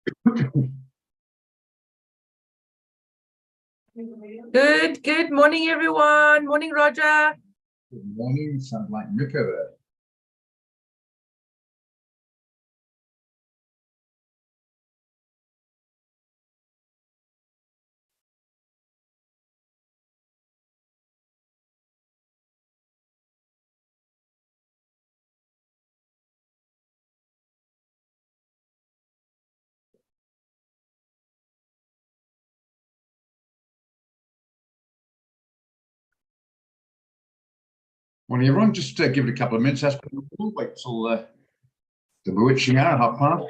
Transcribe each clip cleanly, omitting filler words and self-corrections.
Good morning, everyone. Morning, Roger. Good morning. Sounds like Nico there. Morning, everyone. Just give it a couple of minutes. We'll wait till the bewitching hour, 1:30.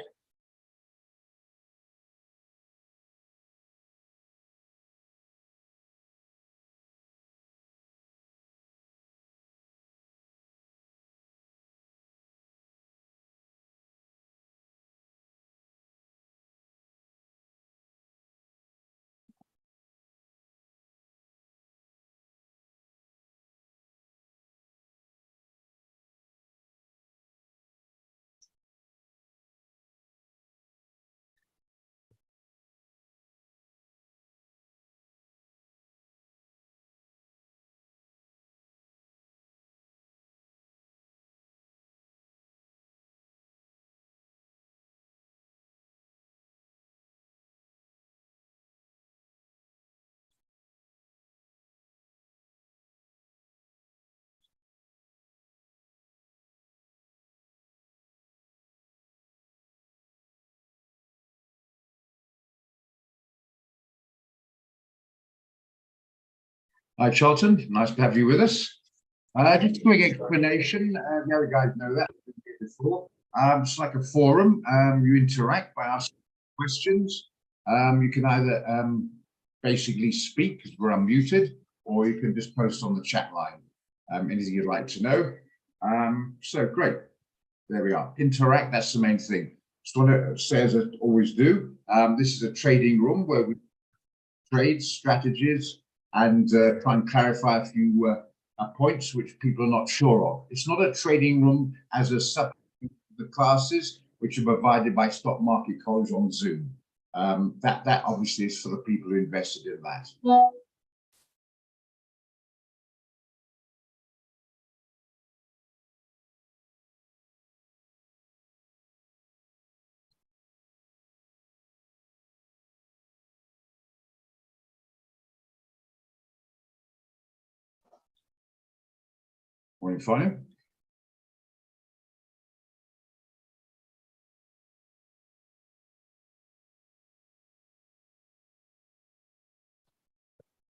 Hi, Charlton. Nice to have you with us. Just a quick explanation. The other guys know that before. It's like a forum. You interact by asking questions. You can either basically speak because we're unmuted, or you can just post on the chat line anything you'd like to know. So great. There we are. Interact. That's the main thing. Just want to say, as I always do, this is a trading room where we trade strategies and try and clarify a few points which people are not sure of. It's not a trading room as a substitute for the classes which are provided by Stock Market College on Zoom. That obviously is for the people who invested in that. Morning, fine.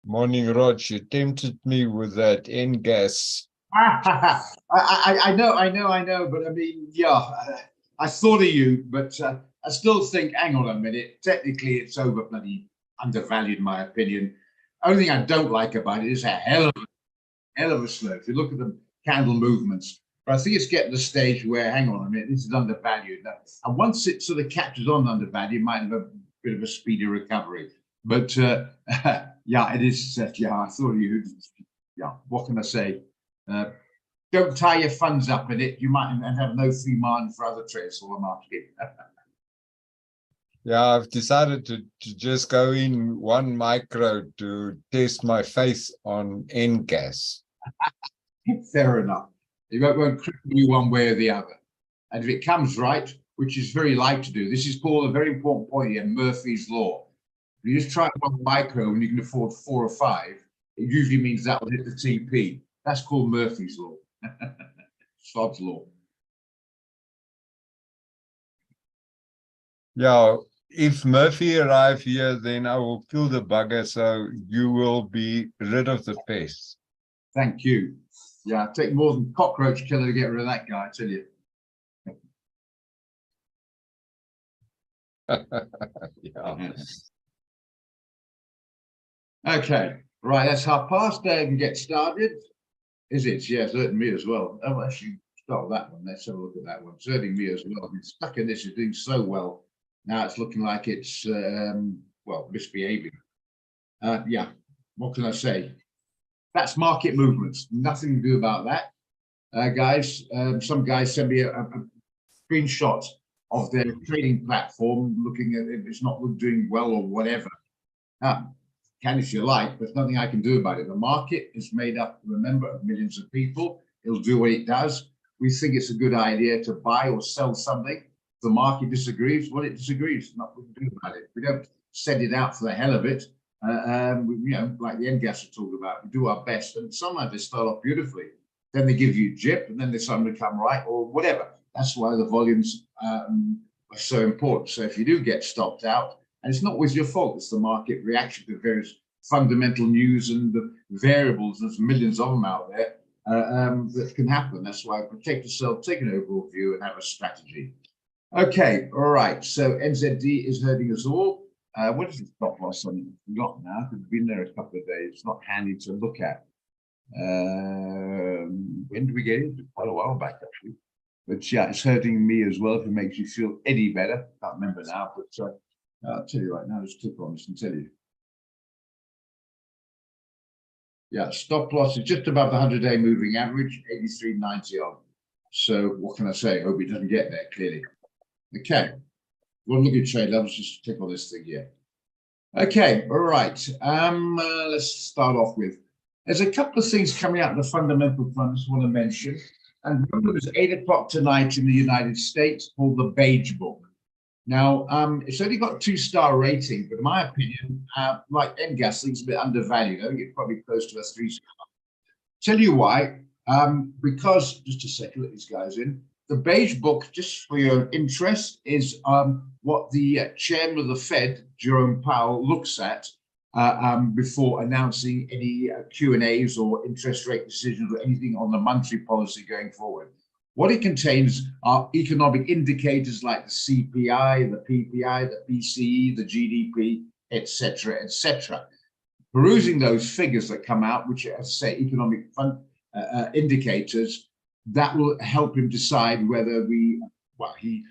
Morning, Rog. You tempted me with that NGAS. I know, but I mean, yeah, I thought of you, but I still think, hang on a minute, technically it's over bloody undervalued, in my opinion. Only thing I don't like about it is a hell of a slow. If you look at the candle movements, but I think it's getting to the stage where, hang on a minute, this is undervalued. And once it sort of catches on undervalued, it might have a bit of a speedy recovery. But yeah, it is. Yeah, I thought of you. Yeah, what can I say? Don't tie your funds up in it. You might have no free margin for other trades. All I'm asking. Yeah, I've decided to just go in one micro to test my faith on NGAS. Fair enough. It won't cripple you one way or the other. And if it comes right, which is very light to do, this is called a very important point here, Murphy's Law. If you just try one micro and you can afford 4 or 5, it usually means that will hit the TP. That's called Murphy's Law. Sod's Law. Yeah, if Murphy arrive here, then I will kill the bugger, so you will be rid of the pest. Thank you. Yeah, it'd take more than cockroach killer to get rid of that guy, I tell you. Yeah. Okay, right, that's past. They can get started. Is it? Yeah, it's hurting me as well. Oh, actually, start with that one. Let's have a look at that one. It's hurting me as well. I've been stuck in this. It's doing so well. Now it's looking like it's, well, misbehaving. Yeah, what can I say? That's market movements. Nothing to do about that. Guys, some guys send me a screenshot of their trading platform, looking at if it's not doing well or whatever. Can if you like, there's nothing I can do about it. The market is made up, remember, of millions of people. It'll do what it does. We think it's a good idea to buy or sell something. If the market disagrees, well, it disagrees. Nothing we can do about it. We don't send it out for the hell of it. You know, like the NGAS we talked about, we do our best, and sometimes they start off beautifully. Then they give you jip, and then they suddenly come right or whatever. That's why the volumes are so important. So if you do get stopped out, and it's not always your fault, it's the market reaction to various fundamental news and the variables. There's millions of them out there that can happen. That's why protect yourself, take an overall view, and have a strategy. Okay, all right. So NZD is hurting us all. What is the stop loss on? Not now. It's been there a couple of days. It's not handy to look at. When did we get it? Quite a while back, actually. But yeah, it's hurting me as well. If it makes you feel any better, can't remember now. But I'll tell you right now. Just click on this and tell you. Yeah, stop loss is just above the 100-day moving average, 83.90 on. So what can I say? Hope it doesn't get there clearly. Okay. We'll look at trade levels. Just click on this thing here. Okay. All right. Let's start off with. There's a couple of things coming out of the fundamental front I just want to mention. And one of them is 8 o'clock tonight in the United States called the Beige Book. Now, it's only got 2-star rating, but in my opinion, like NGAS, it's a bit undervalued. I think it's probably close to a 3-star. Tell you why. Because, just a second, let these guys in. The Beige Book, just for your interest, is what the chairman of the Fed, Jerome Powell, looks at before announcing any Q&As or interest rate decisions or anything on the monetary policy going forward. What it contains are economic indicators like the CPI, the PPI, the PCE, the GDP, etc., etc. Perusing those figures that come out, which are, say, economic indicators, that will help him decide whether he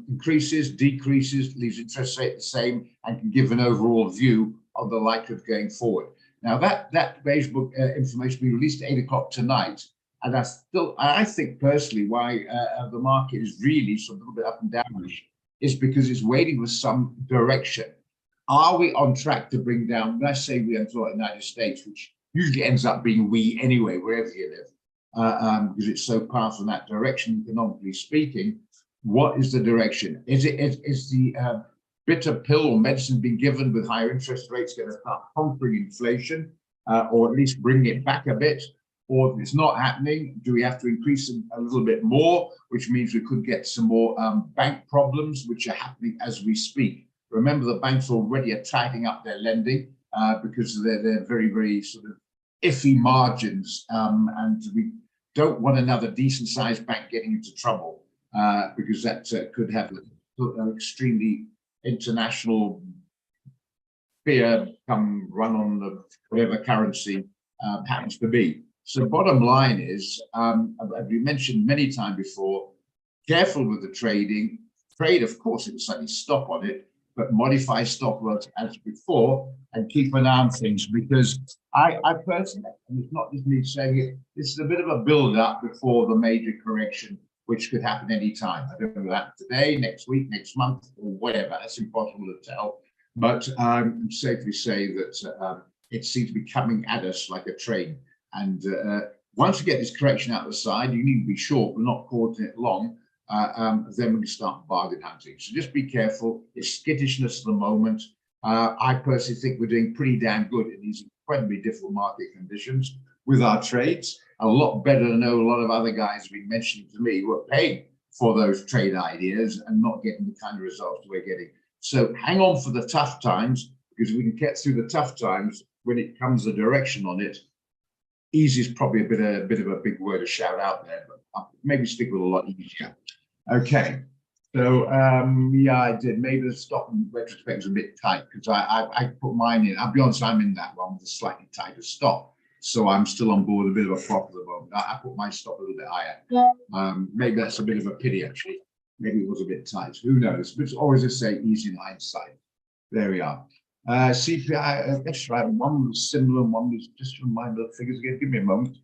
increases, decreases, leaves interest rate the same, and can give an overall view of the likelihood going forward. Now, that Beige Book information will be released at 8 o'clock tonight. And I think personally why the market is really sort of a little bit up and down is because it's waiting for some direction. Are we on track to bring down, when I say we in the United States, which usually ends up being we anyway, wherever you live, because it's so powerful in that direction, economically speaking, what is the direction? Is the bitter pill or medicine being given with higher interest rates going to start conquering inflation, or at least bring it back a bit? Or if it's not happening, do we have to increase a little bit more, which means we could get some more bank problems, which are happening as we speak. Remember, the banks already are tightening up their lending because they're very, very sort of iffy margins. And we don't want another decent-sized bank getting into trouble because that could have an extremely international fear come run on the whatever currency happens to be. So bottom line is, as we mentioned many times before, careful with the trading. Trade, of course, it's suddenly stop on it, but modify stop loss as before and keep an eye on things, because I personally, and it's not just me saying it, this is a bit of a build-up before the major correction, which could happen any time. I don't know that today, next week, next month, or whatever. That's impossible to tell. But I can safely say that it seems to be coming at us like a train. And once you get this correction out the side, you need to be short, but not caught in it long. Then we can start bargain hunting. So just be careful. It's skittishness at the moment. I personally think we're doing pretty damn good in these incredibly difficult market conditions with our trades. A lot better than a lot of other guys have been mentioning to me who are paying for those trade ideas and not getting the kind of results we're getting. So hang on for the tough times, because we can get through the tough times when it comes the direction on it. Easy is probably a bit of a big word to shout out there, but maybe stick with a lot easier. Okay, so yeah, I did. Maybe the stop in retrospect is a bit tight because I put mine in. I'll be honest, I'm in that one with a slightly tighter stop, so I'm still on board a bit of a prop at the moment. I put my stop a little bit higher. Maybe that's a bit of a pity actually. Maybe it was a bit tight. Who knows? But it's always to say easy in hindsight. There we are. CPI, that's right. One was similar, one was just remind the figures again. Give me a moment.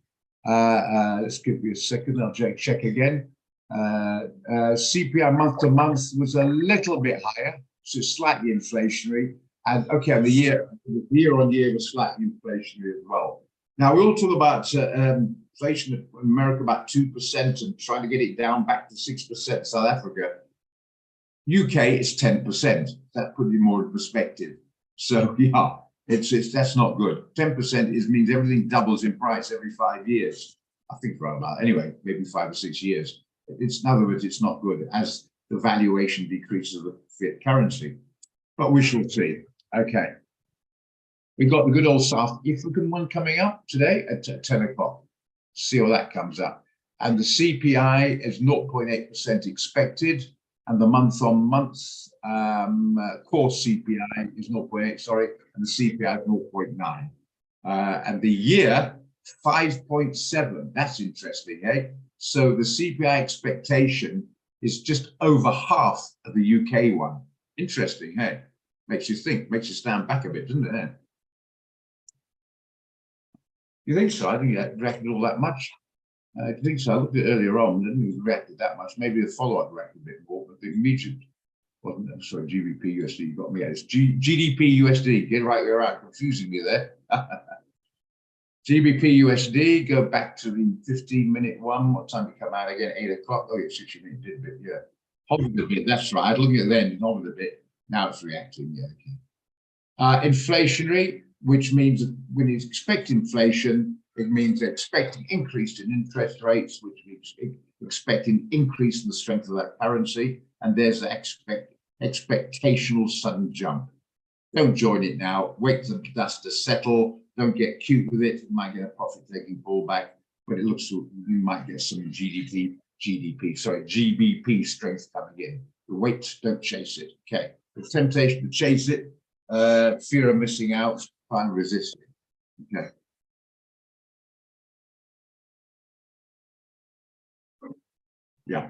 Let's give me a second. I'll check again. CPI month to month was a little bit higher, so slightly inflationary. And okay, the year on year was slightly inflationary as well. Now we all talk about inflation in America about 2% and trying to get it down back to 6%. South Africa, UK is 10%. That put it more in perspective. So yeah, it's that's not good. 10% means everything doubles in price every 5 years. I think around that. Anyway, maybe 5 or 6 years. In other words, it's not good as the valuation decreases of the fiat currency. But we shall see. Okay. We've got the good old South African one coming up today at 10 o'clock. See how that comes up. And the CPI is 0.8% expected. And the month-on-month core CPI is 0.8, sorry, and the CPI is 0.9. And the year, 5.7. That's interesting, eh? So the CPI expectation is just over half of the UK one. Interesting, hey? Makes you think, makes you stand back a bit, doesn't it? You think so? I think it reacted all that much. I think so. I looked at it earlier on, didn't think it reacted that much. Maybe the follow-up reacted a bit more, but the immediate wasn't. I'm sorry, GBP USD. You got me. It's GDP USD. Get right where I'm confusing me there. GBP USD. Go back to the 15-minute one. What time did it come out again? 8 o'clock. Oh, yeah, 60 minutes. Did a bit. Yeah, hovered a bit. That's right. I was looking at it then. Hovered a bit. Now it's reacting. Yeah. Okay. Inflationary, which means when you expect inflation, it means expecting increase in interest rates, which means expecting increase in the strength of that currency. And there's the expectational sudden jump. Don't join it now. Wait for the dust to settle. Don't get cute with it. You might get a profit-taking pullback, but it looks like you might get some GBP strength coming in. But wait, don't chase it. Okay. The temptation to chase it, fear of missing out, try and resist it. Okay. Yeah.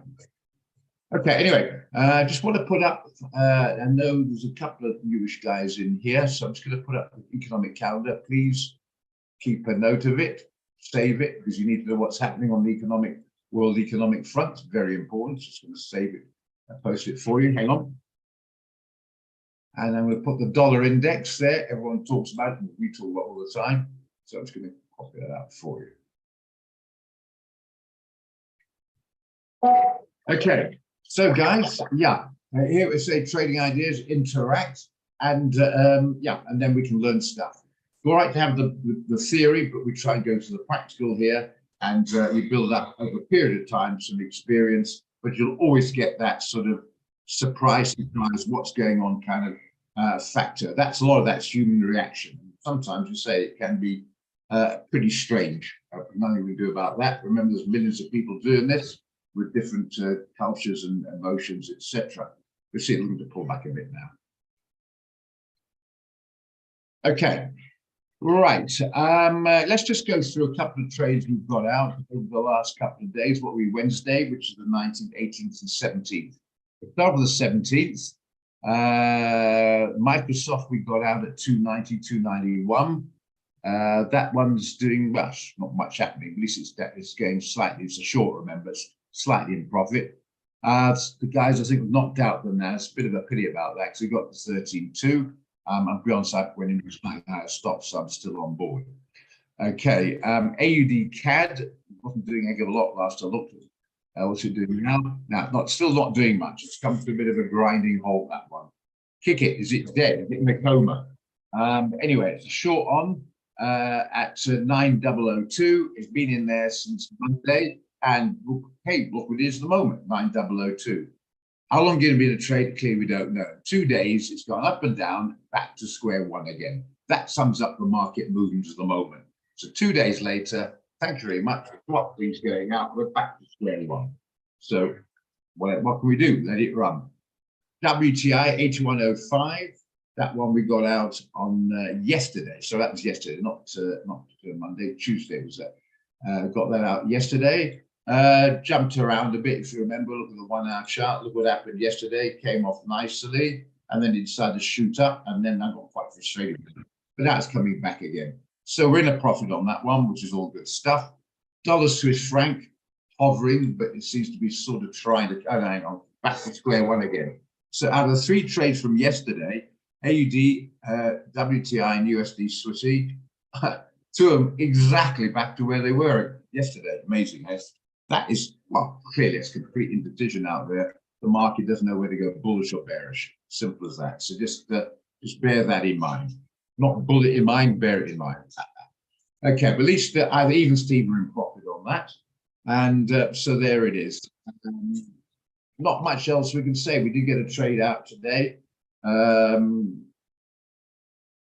Okay, anyway, I just want to put up, I know there's a couple of newish guys in here, so I'm just going to put up the economic calendar. Please keep a note of it, save it, because you need to know what's happening on the world economic front. Very important. Just going to save it and post it for you. Hang on. And I'm going to put the dollar index there. Everyone talks about it, and we talk about it all the time. So I'm just going to copy that out for you. Okay, so guys, yeah, here we say trading ideas, interact, and yeah, and then we can learn stuff. It's all right to have the theory, but we try and go to the practical here, and we build up over a period of time some experience, but you'll always get that sort of surprise, what's going on kind of factor. That's a lot of that's human reaction. Sometimes you say it can be pretty strange. Nothing we can do about that. Remember, there's millions of people doing this with different cultures and emotions, etc. We'll see, looking to pull back a bit now. Okay, right. Let's just go through a couple of trades we've got out over the last couple of days. What we Wednesday, which is the 19th, 18th, and 17th. We'll start with the 17th. Microsoft we got out at 290, 291. That one's doing well, not much happening. At least it's going slightly. It's a short, remember. It's slightly in profit. The guys, I think, knocked out the NAS. A bit of a pity about that because we got the 13.2. And Beyonce went into slightly higher stop, so I'm still on board. Okay, AUD CAD wasn't doing a heck of a lot last I looked at it. What's it doing now? Now, still not doing much. It's come to a bit of a grinding halt, that one. Kick it, is it dead? Is it in a coma? Anyway, it's a short on at 9002. It's been in there since Monday. And hey, look what it is at the moment, 9002. How long is it been a trade? Clearly, we don't know. 2 days, it's gone up and down, back to square one again. That sums up the market movements at the moment. So 2 days later, thank you very much. What things going out, we're back to square one. So what can we do? Let it run. WTI 8105. That one we got out on yesterday. So that was yesterday, not Monday. Tuesday was that. Got that out yesterday. Jumped around a bit, if you remember. Look at the 1 hour chart. Look what happened yesterday. Came off nicely, and then it decided to shoot up, and then I got quite frustrated with it. But that's coming back again. So we're in a profit on that one, which is all good stuff. Dollar Swiss franc, hovering, but it seems to be sort of trying to, oh, hang on, back to square one again. So out of the 3 trades from yesterday, AUD, WTI and USD Swissy, 2 of them exactly back to where they were yesterday. Amazing. That is, well, clearly it's complete indecision out there. The market doesn't know where to go, bullish or bearish. Simple as that. So just bear that in mind. Not bullet in mind, bear it in mind. Okay, but at least either even Steve are in profit on that. And so there it is. Not much else we can say. We did get a trade out today.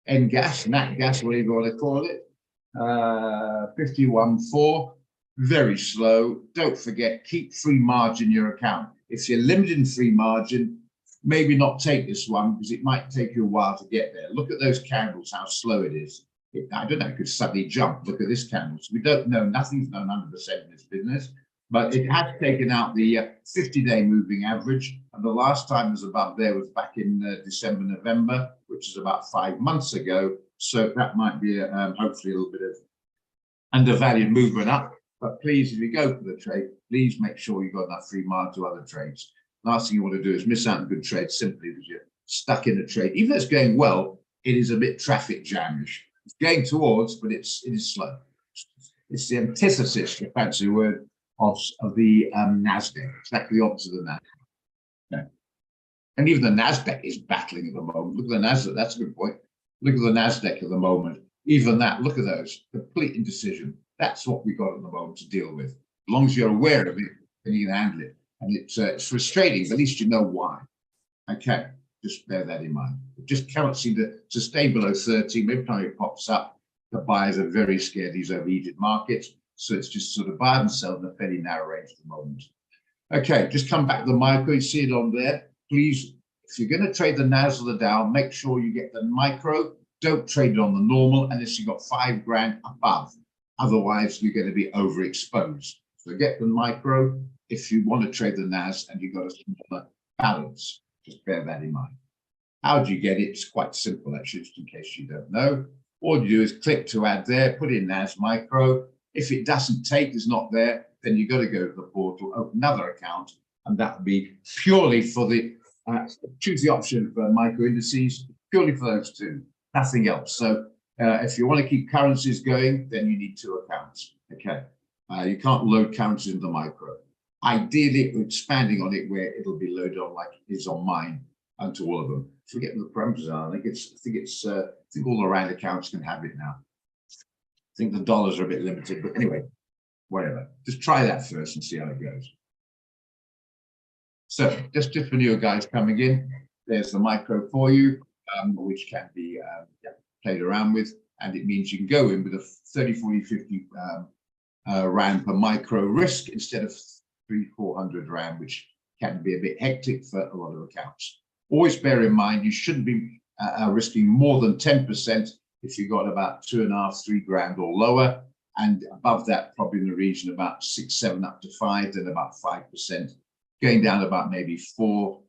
NGAS, Nat Gas, whatever you want to call it. 51.4, very slow. Don't forget, keep free margin in your account. If you're limited in free margin, maybe not take this one because it might take you a while to get there. Look at those candles, how slow it is. I don't know, it could suddenly jump. Look at this candle. So we don't know, nothing's known 100% in this business, but it has taken out the 50-day moving average. And the last time it was above there was back in December, November, which is about 5 months ago. So that might be hopefully a little bit of undervalued movement up. But please, if you go for the trade, please make sure you've got enough free margin to other trades. Last thing you want to do is miss out on good trades simply because you're stuck in a trade. Even though it's going well, it is a bit traffic jamish. It's going towards, but it is slow. It's the antithesis, the fancy word, of the NASDAQ. Exactly the opposite of that. Yeah. And even the NASDAQ is battling at the moment. Look at the NASDAQ. That's a good point. Look at the NASDAQ at the moment. Even that, look at those. Complete indecision. That's what we've got at the moment to deal with. As long as you're aware of it, then you can handle it. And it's frustrating, but at least you know why. Okay, just bear that in mind. It just cannot seem to sustain below 30. Every time it pops up, the buyers are very scared these overheated markets. So it's just sort of buy and sell in a fairly narrow range at the moment. Okay, just come back to the micro. You see it on there. Please, if you're going to trade the NAS or the Dow, make sure you get the micro. Don't trade it on the normal unless you've got 5 grand above. Otherwise, you're going to be overexposed. So get the micro if you want to trade the NAS and you've got a smaller balance. Just bear that in mind. How do you get it? It's quite simple, actually, just in case you don't know. All you do is click to add there, put in NAS micro. If it doesn't take, it's not there, then you've got to go to the portal, open another account, and that would be purely for the, choose the option for micro indices, purely for those 2, nothing else. So if you want to keep currencies going, then you need 2 accounts. Okay, you can't load currencies into the micro. Ideally, we're expanding on it where it'll be loaded on like it is on mine onto all of them. Forget what the parameters are. I think all the round accounts can have it now. I think the dollars are a bit limited, but anyway, whatever. Just try that first and see how it goes. So just for newer guys coming in, there's the micro for you, which can be played around with, and it means you can go in with a 30, 40, 50 rand per micro risk instead of 300-400 rand, which can be a bit hectic for a lot of accounts. Always bear in mind you shouldn't be risking more than 10% if you've got about 2.5, 3 grand or lower, and above that probably in the region about 6, 7 up to 5, then about 5%, going down about maybe 4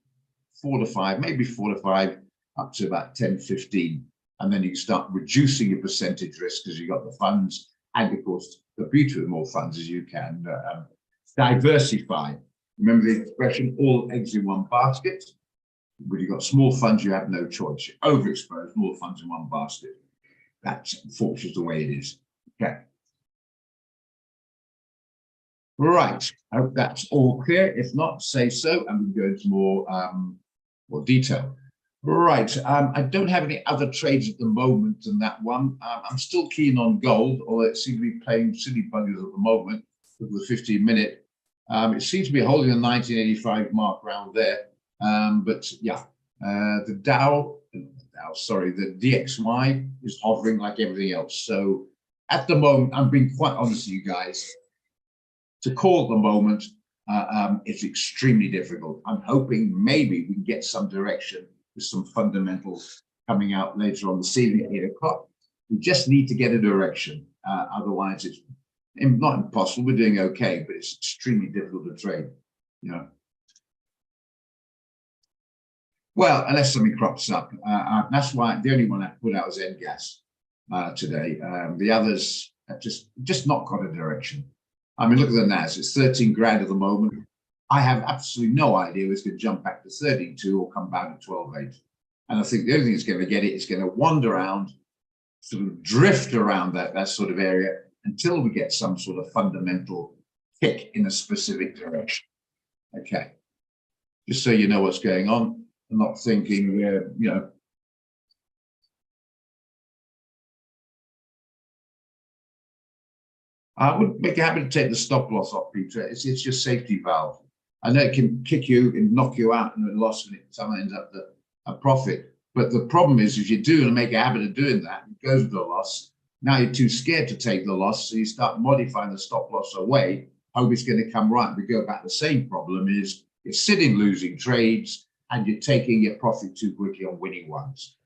to 5, maybe 4 to 5 up to about 10, 15, and then you can start reducing your percentage risk because you've got the funds, and of course the beauty with more funds is you can diversify. Remember the expression, all eggs in one basket? When you've got small funds, you have no choice. You're overexposed, more funds in one basket. That's unfortunately the way it is. Okay. Right. I hope that's all clear. If not, say so, and we'll go into more detail. Right. I don't have any other trades at the moment than that one. I'm still keen on gold, although it seems to be playing silly buggers at the moment with the 15-minute. It seems to be holding a 1985 mark around there. But yeah, the the DXY is hovering like everything else. So at the moment, I'm being quite honest with you guys, to call at the moment, it's extremely difficult. I'm hoping maybe we can get some direction with some fundamentals coming out later on this evening at 8 o'clock. We just need to get a direction. Otherwise, it's not impossible. We're doing okay, but it's extremely difficult to trade, you know. Well, unless something crops up. That's why the only one I put out was NGAS today. The others have just not got a direction. I mean, look at the NAS. It's 13 grand at the moment. I have absolutely no idea it's going to jump back to 32 or come back to 12.8. And I think the only thing it's going to get it is going to wander around, sort of drift around that sort of area until we get some sort of fundamental kick in a specific direction. Okay. Just so you know what's going on. I'm not thinking, you know. I would make a habit to take the stop loss off, Peter. It's your safety valve. I know it can kick you and knock you out and a loss, and it somehow ends up a profit. But the problem is, if you do and make a habit of doing that, it goes with the loss. Now you're too scared to take the loss, so you start modifying the stop loss away. Hope it's going to come right. We go back. The same problem is you're sitting losing trades and you're taking your profit too quickly on winning ones.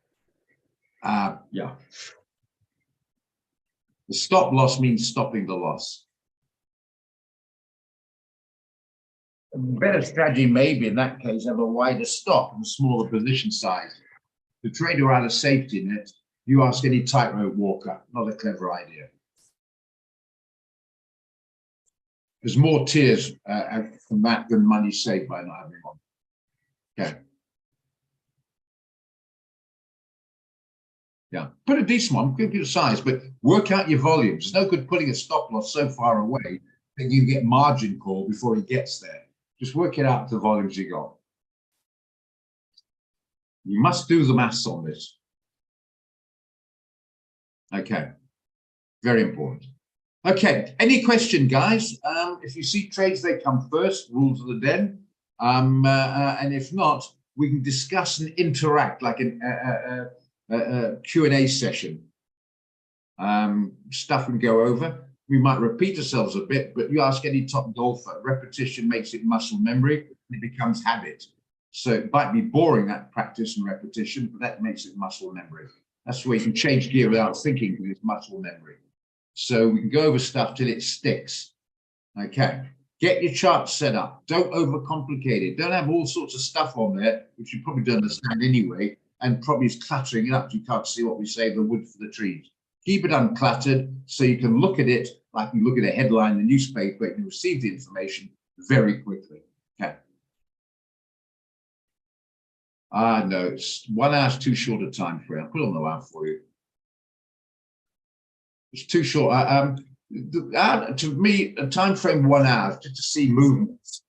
Yeah. The stop loss means stopping the loss. A better strategy maybe in that case have a wider stop and a smaller position size. The trader out of safety net, you ask any tightrope walker, not a clever idea. There's more tears from that than money saved by not having one. Okay. Yeah, put a decent one, give you a size, but work out your volumes. It's no good putting a stop loss so far away that you get margin call before he gets there. Just work it out to the volumes you got. You must do the maths on this. Okay, very important. Okay, any question, guys? If you see trades, they come first, rules of the den. And if not, we can discuss and interact like a Q&A session. Stuff we can go over. We might repeat ourselves a bit, but you ask any top golfer, repetition makes it muscle memory, and it becomes habit. So it might be boring, that practice and repetition, but that makes it muscle memory. That's where you can change gear without thinking, because it's muscle memory. So we can go over stuff till it sticks. Okay, get your chart set up. Don't overcomplicate it. Don't have all sorts of stuff on there, which you probably don't understand anyway, and probably is cluttering it up. You can't see what we say, the wood for the trees. Keep it uncluttered so you can look at it like you look at a headline in the newspaper and receive the information very quickly. Okay. No, it's 1 hour's too short a time frame. I'll put it on the line for you. It's too short. To me, a time frame 1 hour just to see movements.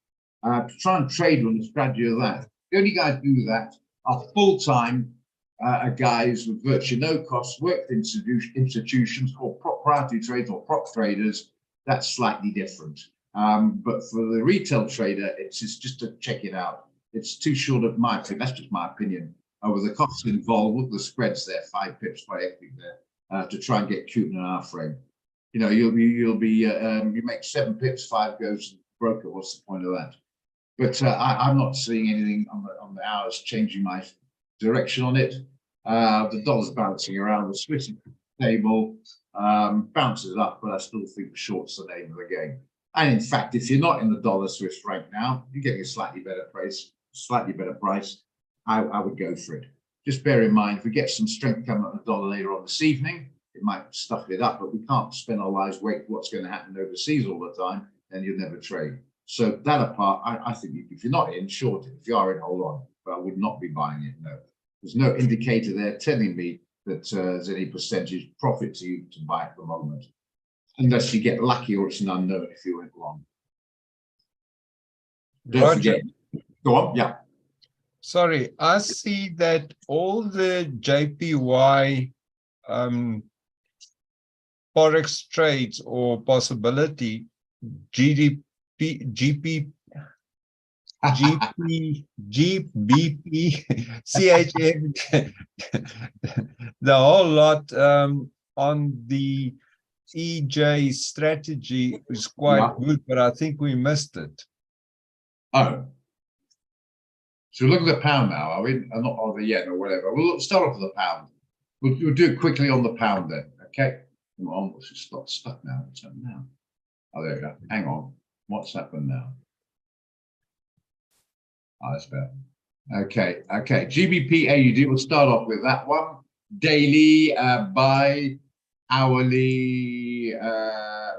To try and trade on the strategy of that. The only guys who do that are full-time guys with virtually no costs, work with institutions or proprietary trades or prop traders. That's slightly different. But for the retail trader, it's just to check it out. It's too short of my opinion. That's just my opinion. With the costs involved, look at the spreads there, 5 pips by equity there, to try and get cute in an hour frame. You know, you make 7 pips, 5 goes broker. What's the point of that? But I'm not seeing anything on the hours changing my direction on it. The dollar's bouncing around, the Swiss is stable, bounces up, but I still think the short's the name of the game. And in fact, if you're not in the dollar Swiss franc now, you're getting a slightly better price. I would go for it. Just bear in mind, if we get some strength coming on the dollar later on this evening, it might stuff it up, but we can't spend our lives waiting for what's going to happen overseas all the time, then you'll never trade. So that apart, I think if you're not in, short it. If you are in, hold on. But I would not be buying it, no. There's no indicator there telling me that there's any percentage profit to you to buy at the moment. Unless you get lucky or it's an unknown if you went long. Don't forget. Go on, yeah. Sorry, I see that all the JPY Forex trades or possibility GBP, CHF, the whole lot on the EJ strategy is quite good, but I think we missed it. Oh. So look at the pound now, are we? Not on the yen or whatever. We'll start off with the pound. We'll do it quickly on the pound then, okay? Come on, let's just stop stuck now. What's happened now? Oh, there we go. Hang on. What's happened now? Oh, that's better. Okay, okay. GBP AUD, we'll start off with that one. Daily, buy, hourly,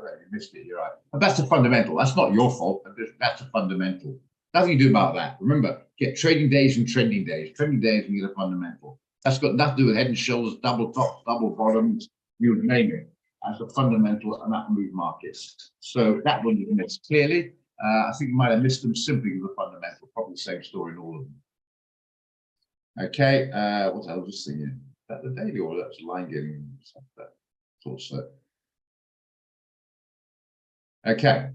right, you missed it. You're right. But that's a fundamental. That's not your fault. That's a fundamental. Nothing to do about that. Remember, get trading days and trending days. Trending days and you get a fundamental. That's got nothing to do with head and shoulders, double tops, double bottoms, you name it. As a fundamental, and that move markets. So that one you missed clearly. I think you might have missed them simply with the fundamental. Probably the same story in all of them. Okay, what I was just thinking, is that the daily or that's line getting also. Okay,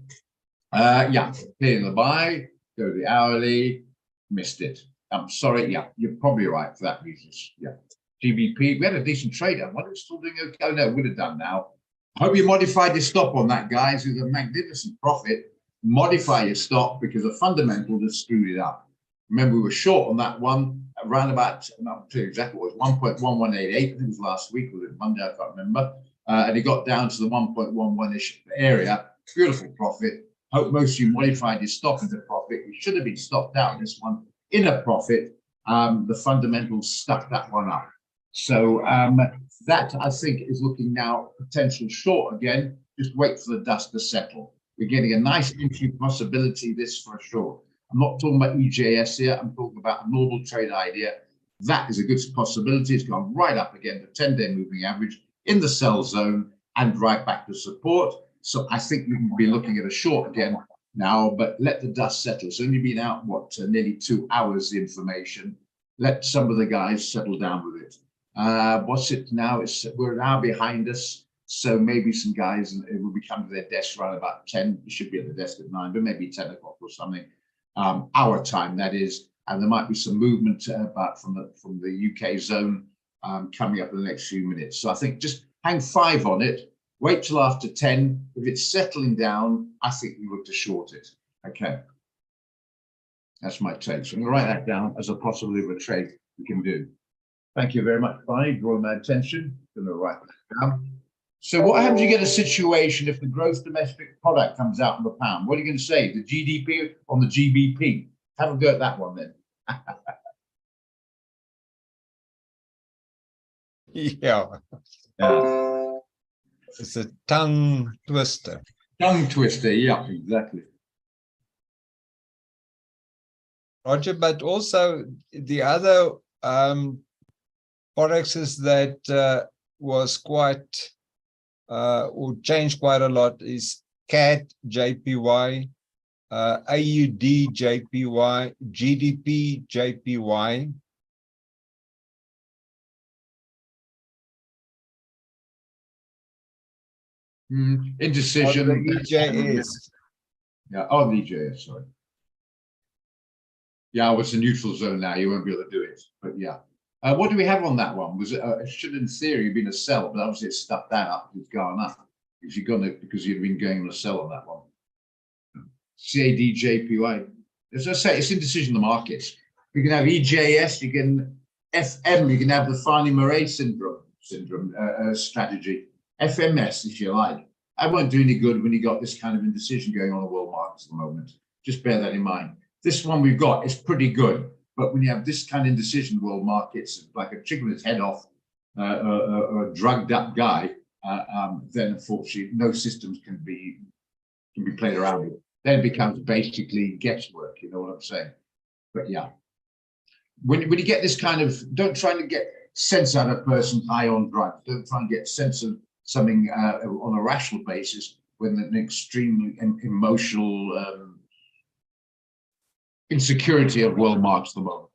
yeah, clear the buy, go to the hourly, missed it. I'm sorry, yeah, you're probably right for that reason. Yeah, GBP, we had a decent trade. I wonder if it's still doing okay. Oh no, would have done now. I hope you modified your stop on that, guys. It was a magnificent profit. Modify your stop because the fundamental just screwed it up. Remember, we were short on that one around about, I'm not sure exactly what it was, 1.1188. I think it was last week, or was it Monday? I can't remember. And it got down to the 1.11-ish area. Beautiful profit. Hope most of you modified your stop into profit. You should have been stopped out this one in a profit. The fundamentals stuck that one up. So that I think is looking now potential short again. Just wait for the dust to settle. We're getting a nice entry possibility this for a short. I'm not talking about EJS here. I'm talking about a normal trade idea. That is a good possibility. It's gone right up again to 10-day moving average in the sell zone and right back to support. So I think we can be looking at a short again now, but let the dust settle. It's only been out, what, nearly 2 hours, the information. Let some of the guys settle down with it. What's it now? We're now behind us. So maybe some guys will be coming to their desk around about 10. You should be at the desk at 9, but maybe 10 o'clock or something. Our time, that is. And there might be some movement back from the UK zone coming up in the next few minutes. So I think just hang 5 on it. Wait till after 10. If it's settling down, I think we look to short it. Okay. That's my take. So I'm going to write that down as a possibility of a trade we can do. Thank you very much, Bonnie, drawing my attention. I'm going to write that down. So what happens if you get a situation if the gross domestic product comes out in the pound? What are you going to say? The GDP on the GBP? Have a go at that one then. Yeah. It's a tongue twister. Tongue twister, yeah, exactly. Roger, but also the other forexes that was quite or changed quite a lot is CAD JPY, AUD JPY, GDP JPY. Indecision. The EJS. Yeah, oh, the EJS, sorry. Yeah, it's a neutral zone now. You won't be able to do it, but yeah. What do we have on that one? Was it? It should, in theory, been a sell, but obviously it's stuck that up. It's gone up. If you're gonna, because you've been going on a sell on that one. CAD JPY. As I say, it's indecision in the markets. You can have EJS. You can FM. You can have the Farney-Murray syndrome strategy. FMS, if you like. I won't do any good when you got this kind of indecision going on in the world markets at the moment. Just bear that in mind. This one we've got is pretty good, but when you have this kind of indecision in world markets, like a chicken with its head off, or a drugged up guy, then unfortunately no systems can be played around with. Then it becomes basically guesswork. You know what I'm saying? But yeah, when you get this kind of, don't try to get sense out of a person high on drugs. Don't try and get sense of something on a rational basis when an extremely emotional insecurity of world marks the moment.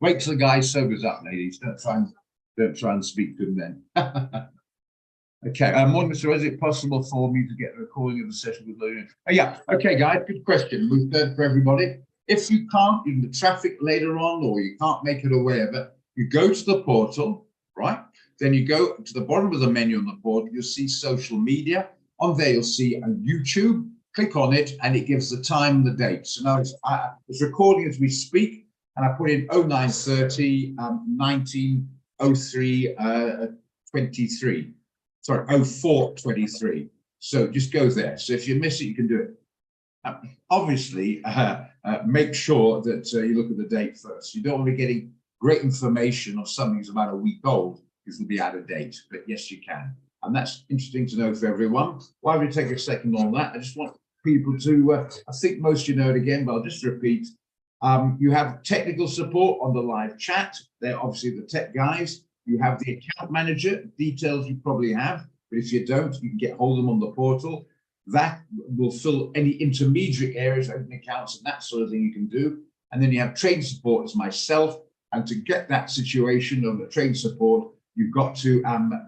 Wait till the guy sobers up, ladies. Don't try and speak to him then. Okay, morning, sir. Is it possible for me to get a recording of the session with Lou? Yeah. Okay, guys. Good question. We've done for everybody. If you can't, in the traffic later on, or you can't make it or whatever, you go to the portal, right? Then you go to the bottom of the menu on the portal. You'll see social media. On there, you'll see a YouTube. Click on it, and it gives the time and the date. So now it's recording as we speak, and I put in 0930 1903 23. Sorry, 0423. So just go there. So if you miss it, you can do it. Obviously, make sure that you look at the date first. You don't want to be getting great information of something that's about a week old because it'll be out of date. But yes, you can. And that's interesting to know for everyone. Why don't we take a second on that? I just want people to, I think most of you know it again, but I'll just repeat. You have technical support on the live chat. They're obviously the tech guys. You have the account manager, details you probably have, but if you don't, you can get hold of them on the portal. That will fill any intermediate areas, open accounts and that sort of thing you can do. And then you have trade support as myself. And to get that situation of the trade support, you've got to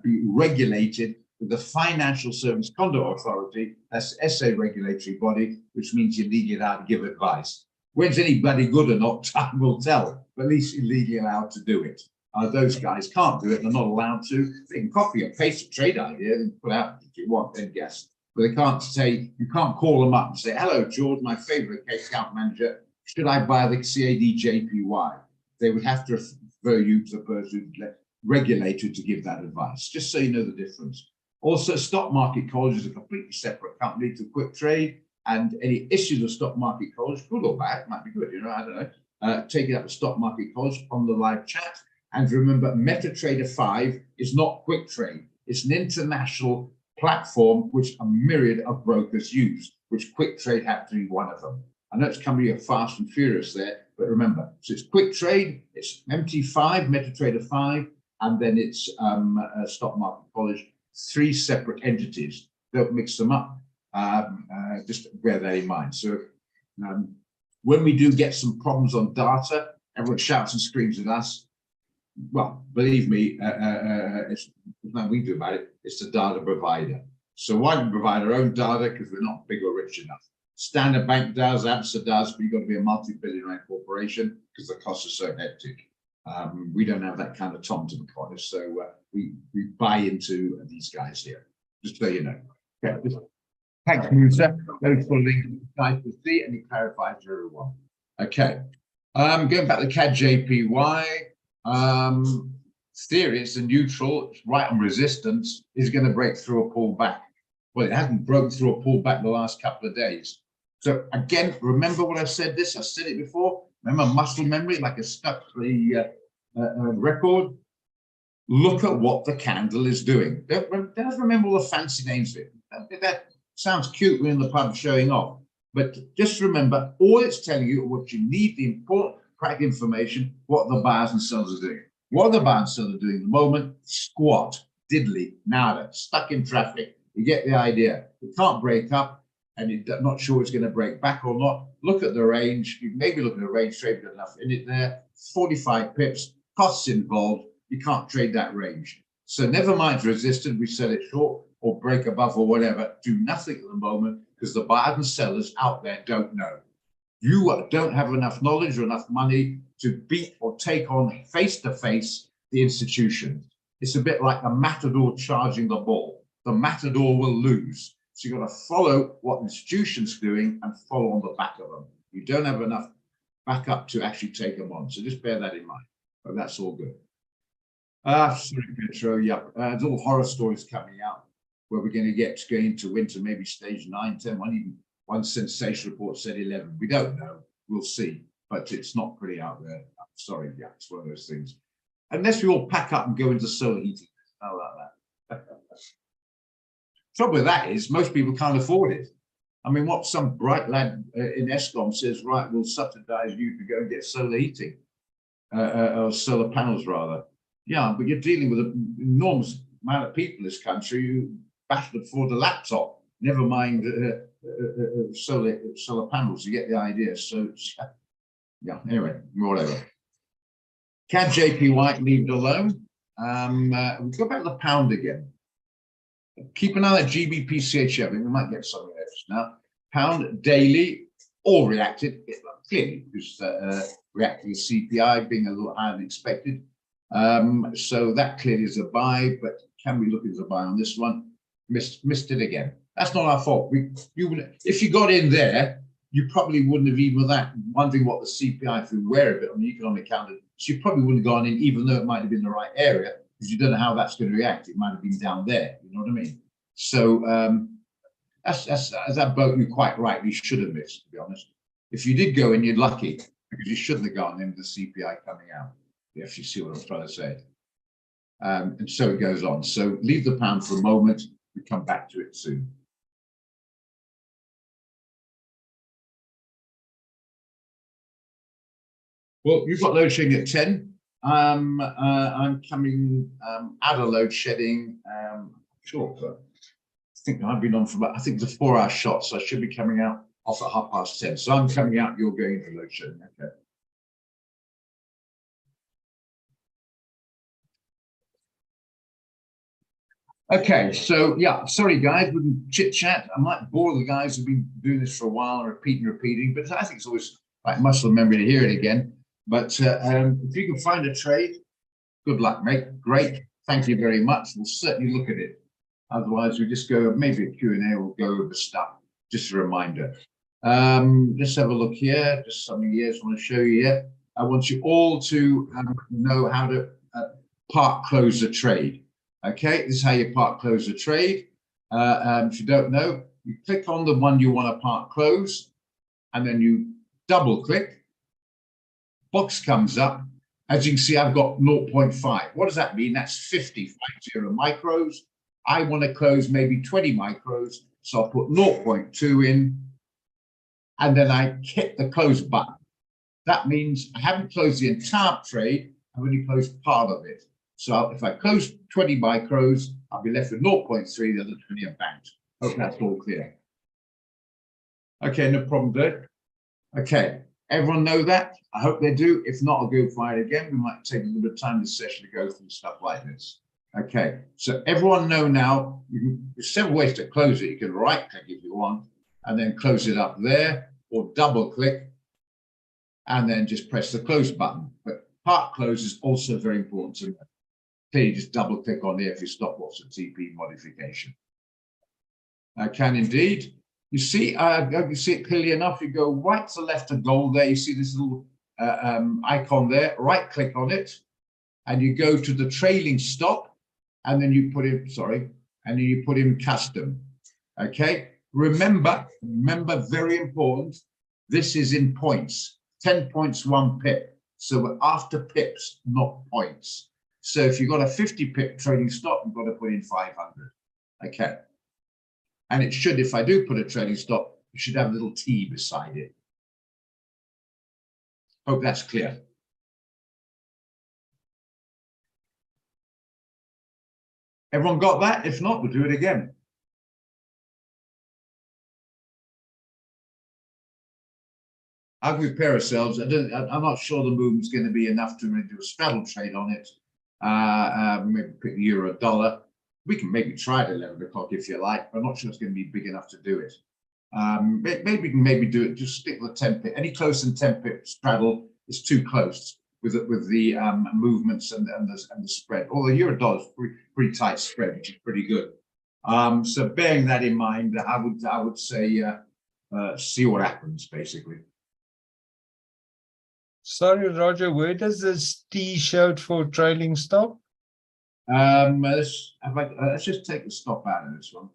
be regulated with the Financial Service Conduct Authority. That's the SA regulatory body, which means you're legally allowed to give advice. When's anybody good or not, time will tell, but at least you're legally allowed to do it. Those guys can't do it, they're not allowed to. They can copy and paste a trade idea and put out if you want, then guess. But they can't say, you can't call them up and say, hello, George, my favorite account manager, should I buy the CAD-JPY? They would have to refer you to the person who's regulated to give that advice, just so you know the difference. Also, Stock Market College is a completely separate company to Quick Trade, and any issues of Stock Market College, good or bad, might be good, you know, I don't know. Take it up with Stock Market College on the live chat. And remember, MetaTrader 5 is not Quick Trade. It's an international platform which a myriad of brokers use, which Quick Trade had to be one of them. I know it's coming fast and furious there, but remember, so it's Quick Trade, it's MT5, MetaTrader 5, and then it's Stock Market College, 3 separate entities. Don't mix them up. Just bear that in mind. So when we do get some problems on data, everyone shouts and screams at us. Well, believe me, it's nothing we can do about it. It's the data provider. So why don't we provide our own data? Because we're not big or rich enough. Standard Bank does, ABSA does, but you've got to be a multi-billion-rand corporation because the costs are so hectic. We don't have that kind of Tom, to be honest. So we buy into these guys here, just so you know. Okay. Thanks, Musa. Those for links nice to see, and he clarifies for everyone. Okay. Going back to CAD JPY, theory, it's a neutral, it's right on resistance, is going to break through a pullback. Well, it hasn't broken through a pullback the last couple of days. So again, remember what I said this, I said it before. Remember muscle memory, like a stuck the record. Look at what the candle is doing. Don't remember all the fancy names of it. That sounds cute when in the pub showing off. But just remember, all it's telling you, what you need, the important practical information, what the buyers and sellers are doing. What are the buyers and sellers doing at the moment? Squat, diddly, nada, stuck in traffic. You get the idea. It can't break up, and you're not sure it's going to break back or not. Look at the range. You maybe look at the range trade, got enough in it there. 45 pips, costs involved. You can't trade that range. So never mind resistance, we sell it short or break above or whatever. Do nothing at the moment because the buyers and sellers out there don't know. You don't have enough knowledge or enough money to beat or take on face-to-face the institution. It's a bit like a matador charging the ball. The matador will lose. So you've got to follow what the institution's doing and follow on the back of them. You don't have enough backup to actually take them on. So just bear that in mind. But that's all good. Sorry, Petro. Yeah, there's all horror stories coming out where we're going to get going into winter, maybe stage 9, 10, one sensation report said 11. We don't know. We'll see. But it's not pretty out there. I'm sorry, yeah, it's one of those things. Unless we all pack up and go into solar heating. How about that? Trouble with that is most people can't afford it. I mean, what some bright lad in Eskom says, right, we'll subsidize you to go and get solar heating, or solar panels rather. Yeah, but you're dealing with an enormous amount of people in this country who battle for the laptop, never mind solar panels. You get the idea. So, yeah, anyway, whatever. CAD JPY, leave it alone. We'll go back to the pound again. Keep an eye on that GBP CHF. We might get something else now. Pound daily, all reacted clearly because reacting to CPI being a little higher than expected. So that clearly is a buy, but can we look at a buy on this one? Missed it again. That's not our fault. If you got in there, you probably wouldn't have even that wondering what the CPI, if you're aware of it on the economic calendar. So you probably wouldn't have gone in, even though it might have been the right area, because you don't know how that's going to react. It might have been down there. You know what I mean? So that's that boat you quite rightly should have missed, to be honest. If you did go in, you're lucky because you shouldn't have gone in with the CPI coming out. If you see what I'm trying to say. And so it goes on. So leave the pound for a moment. We come back to it soon. Well, you've got load shedding at 10. I'm coming out of load shedding. Sure, but I think I've been on for about, I think it's a 4-hour shot, so I should be coming out off at 10:30. So I'm coming out, you're going into load shedding. Okay. Okay, so yeah, sorry guys, we can chit chat. I might bore the guys who've been doing this for a while, repeating, but I think it's always like muscle memory to hear it again. But if you can find a trade, good luck, mate. Great, thank you very much. We'll certainly look at it. Otherwise, we just go, maybe a Q&A, we'll go over stuff. Just a reminder. Let's have a look here. Just something here I want to show you here. I want you all to know how to part close a trade. Okay, this is how you part close a trade. If you don't know, you click on the one you want to part close, and then you double click. Box comes up. As you can see, I've got 0.5. What does that mean? That's 50 micros. I want to close maybe 20 micros, so I'll put 0.2 in, and then I hit the close button. That means I haven't closed the entire trade, I've only closed part of it. So if I close 20 micros, I'll be left with 0.3, the other 20 are banked. Hope that's all clear. Okay, no problem there. Okay, everyone know that? I hope they do. If not, I'll go find it again. We might take a little bit of time this session to go through stuff like this. Okay, so everyone know now, there's several ways to close it. You can right click if you want, and then close it up there, or double click, and then just press the close button. But part close is also very important to know. Clearly, just double click on there if you stop watch the TP modification. I can indeed. You see it clearly enough. You go right to left of gold there. You see this little icon there. Right click on it, and you go to the trailing stop, and then you put in, and then you put in custom. Okay. Remember, very important. This is in points. 10 points, 1 pip. So we're after pips, not points. So if you've got a 50 pip trading stop, you've got to put in 500. Okay. And it should, if I do put a trading stop, it should have a little T beside it. Hope that's clear. Everyone got that? If not, we'll do it again. I'll prepare ourselves. I'm not sure the movement's going to be enough to really do a straddle trade on it. Maybe pick the euro dollar. We can maybe try at 11 o'clock if you like, but I'm not sure it's going to be big enough to do it. Maybe we can do it, just stick with the 10 pip. Any closer than 10 pip straddle is too close with the movements and the spread. Although the euro dollar is pretty tight spread, which is pretty good. So bearing that in mind, I would say see what happens basically. Sorry, Roger, where does this T show for trailing stop? Let's just take the stop out of this one.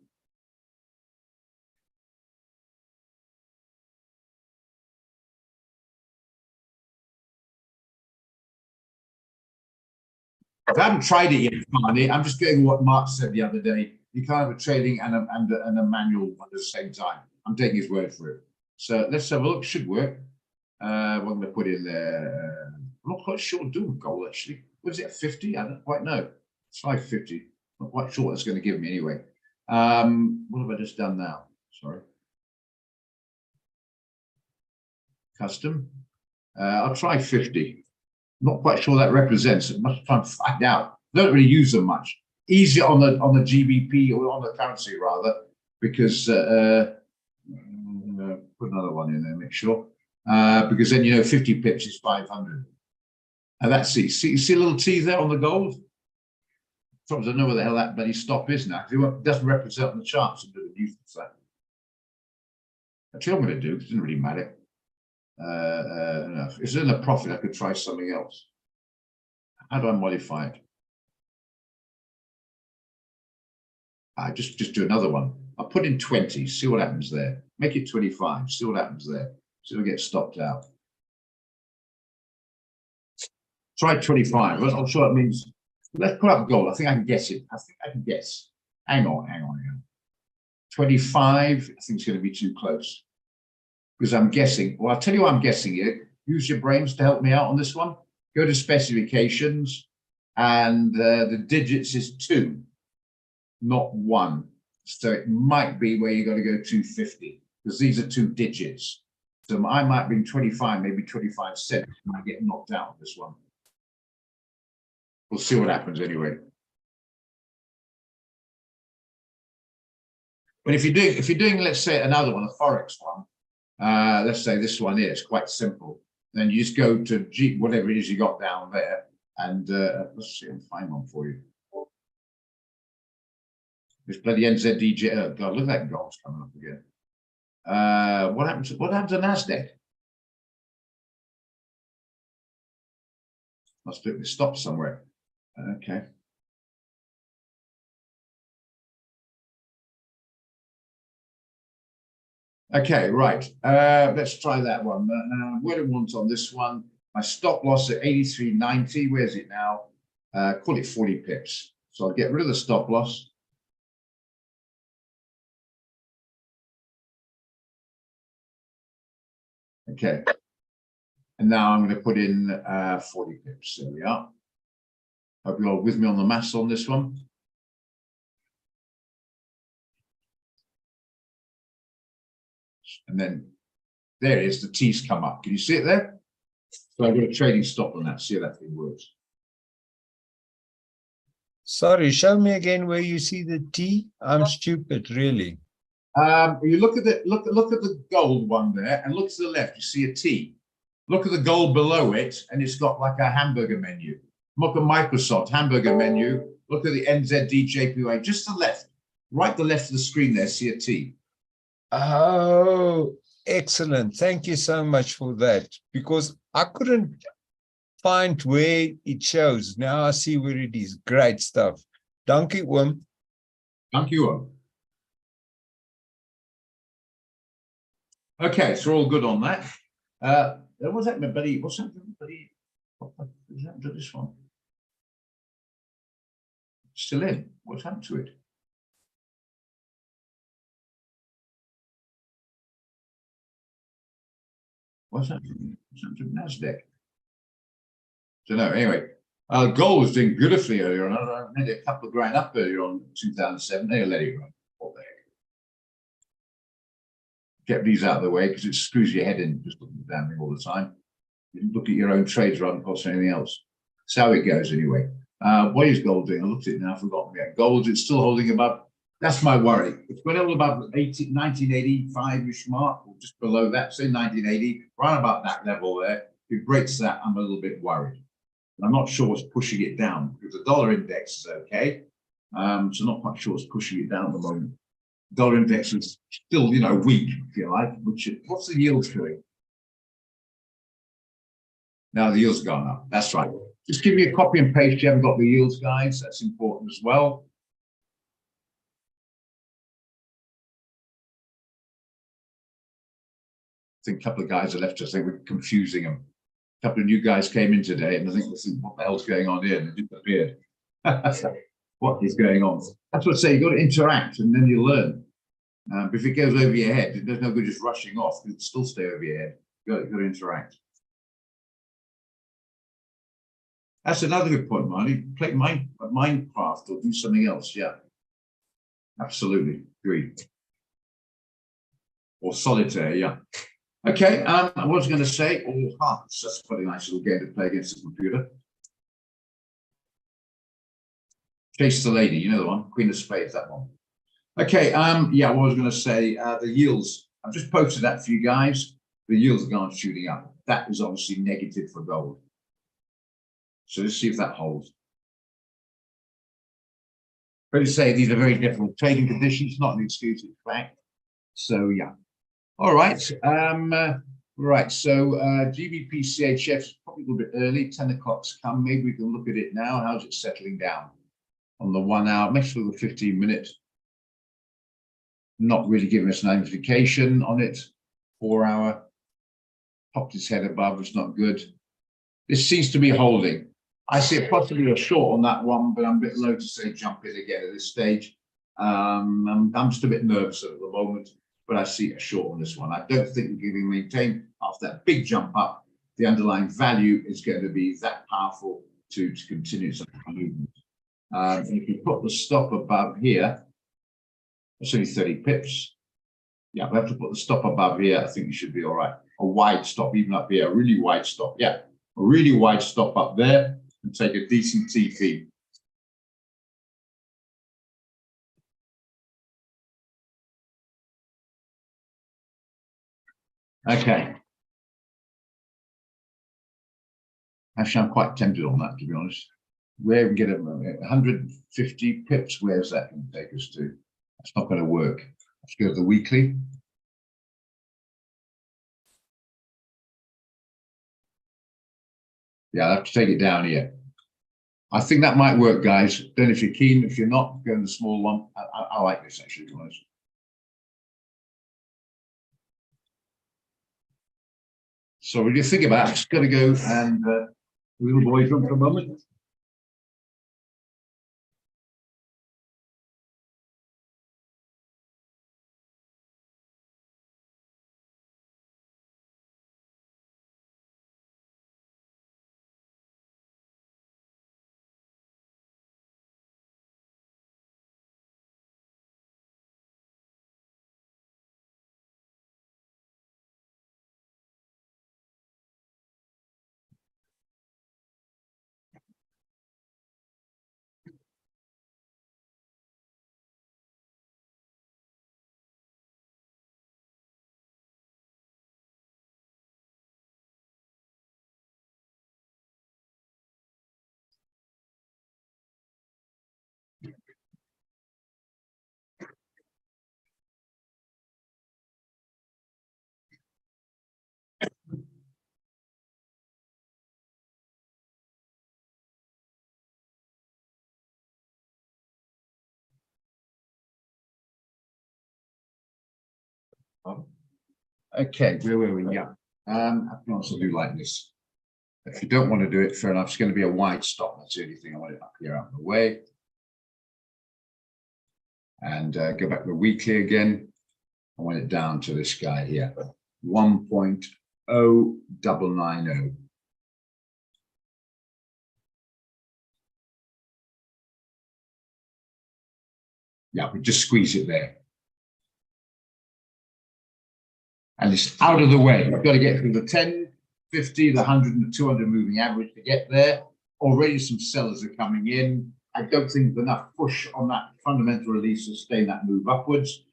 I haven't tried it yet, Barney. I'm just going what Mark said the other day. You can't have a trading and a manual at the same time. I'm taking his word for it. So let's have a look. Should work. What I'm going to put in there. I'm not quite sure what to do with gold actually. What is it, 50? I don't quite know. It's 550. Not quite sure what it's going to give me anyway. What have I just done now? Sorry. Custom. I'll try 50. Not quite sure what that represents. I must try and find out. Don't really use them much. Easier on the GBP or on the currency rather, because put another one in there, make sure. Because then 50 pips is 500. And that's see a little T there on the gold. Sometimes I don't know where the hell that bloody stop is now. It doesn't represent on the charts. I'm doing useless that. Actually, I'm going to do because it doesn't really matter. If it's in a profit, I could try something else. How do I modify it? I just do another one. I'll put in 20, see what happens there. Make it 25, see what happens there. See if I get stopped out. Try 25. I'm not sure that means Let's put up gold. I think I can guess it. I think I can guess. Hang on. 25, I think it's going to be too close. Because I'm guessing. Well, I'll tell you what I'm guessing here. Use your brains to help me out on this one. Go to specifications, and the digits is 2, not 1. So it might be where you got to go 250, because these are 2 digits. So I might be 25, maybe 25 cents. I might get knocked out on this one. We'll see what happens anyway. But if you're doing, let's say another one, a Forex one, let's say this one here, it's quite simple. Then you just go to G, whatever it is you got down there, and let's see, I'll find one for you. This bloody NZDJ. Oh God, look at that gold's coming up again. What happened to Nasdaq? Must have stopped somewhere. Okay. Okay, right. Let's try that one. What do I want on this one? My stop loss at 83.90. Where's it now? Call it 40 pips. So I'll get rid of the stop loss. Okay. And now I'm going to put in 40 pips. There we are. Hope you're all with me on the maths on this one. And then there it is, the T's come up. Can you see it there? So I've got a trading stop on that. See how that thing works. Sorry, show me again where you see the T. I'm stupid, really. You look at the gold one there, and look to the left. You see a T. Look at the gold below it, and it's got like a hamburger menu. Look at Microsoft hamburger menu. Look at the NZDJPY, just to the left, right to the left of the screen there. See a T. Oh, excellent. Thank you so much for that, because I couldn't find where it shows. Now I see where it is. Great stuff. Dankie oom. Thank you, Oom. Okay, so we're all good on that. What's happened, buddy? What's happened, buddy? What's happened to this one? Still in. What's happened to it? What's happened to Nasdaq? Don't know. Anyway, gold was doing beautifully earlier on. I made a couple of grand up earlier on 2007. They'll let it run. What the heck? Get these out of the way because it screws your head in just looking at the damn thing all the time. You look at your own trades rather than cost anything else. That's how it goes anyway. What is gold doing? I looked at it now, I've forgotten yet. Gold, it's still holding above. That's my worry. It's going to above 1985-ish mark, or just below that, say 1980, right about that level there. If it breaks that, I'm a little bit worried. I'm not sure what's pushing it down, because the dollar index is okay. So not quite sure what's pushing it down at the moment. Dollar index is still, weak, if you like. What's the yield doing? Now the yield's gone up. That's right. Just give me a copy and paste. You haven't got the yields, guys. That's important as well. I think a couple of guys are left. I think we're confusing them. A couple of new guys came in today, and I think what the hell's going on here? And they disappeared. What is going on? That's what I say. You've got to interact, and then you learn. But if it goes over your head, there's no good just rushing off. It'll still stay over your head. You've got to interact. That's another good point, Marty. Play Minecraft or do something else. Yeah, absolutely agreed. Or solitaire. Yeah. Okay. I was going to say, that's quite a nice little game to play against the computer. Chase the lady, you know the one, Queen of Spades, that one. Okay, yeah, what I was going to say, the yields. I've just posted that for you guys. The yields are going shooting up. That is obviously negative for gold. So let's see if that holds. But to say these are very different trading conditions, not an excuse, it's fact. So yeah. All right. Right. So GBP CHF is probably a little bit early. 10 o'clock's come. Maybe we can look at it now. How's it settling down? On the 1 hour, make sure the 15 minutes, not really giving us an indication on it. 4 hour, popped its head above, it's not good. This seems to be holding. I see it possibly a short on that one, but I'm a bit low to say jump in again at this stage. I'm just a bit nervous at the moment, but I see a short on this one. I don't think we can maintain after that big jump up. The underlying value is going to be that powerful to continue some movement. If you put the stop above here, it's only 30 pips. Yeah, we have to put the stop above here. I think you should be all right. A wide stop, even up here, a really wide stop. Yeah, a really wide stop up there and take a decent TP. Okay. Actually, I'm quite tempted on that, to be honest. Where we get 150 pips, where's that going to take us to? That's not going to work. Let's go to the weekly. Yeah, I'll have to take it down here. I think that might work, guys. Don't know if you're keen. If you're not, go in the small one. I like this, actually, to be honest. So when you think about it, I'm just going to go and little boy's room for a moment. Okay, where were we? Yeah. I can also do like this. If you don't want to do it, fair enough. It's going to be a wide stop. That's the only thing. I want it up here out of the way. And go back to the weekly again. I want it down to this guy here, 1.0990. Yeah, we just squeeze it there. And it's out of the way. We've got to get through the 10, 50, the 100 and the 200 moving average to get there. Already some sellers are coming in. I don't think there's enough push on that fundamental release to sustain that move upwards.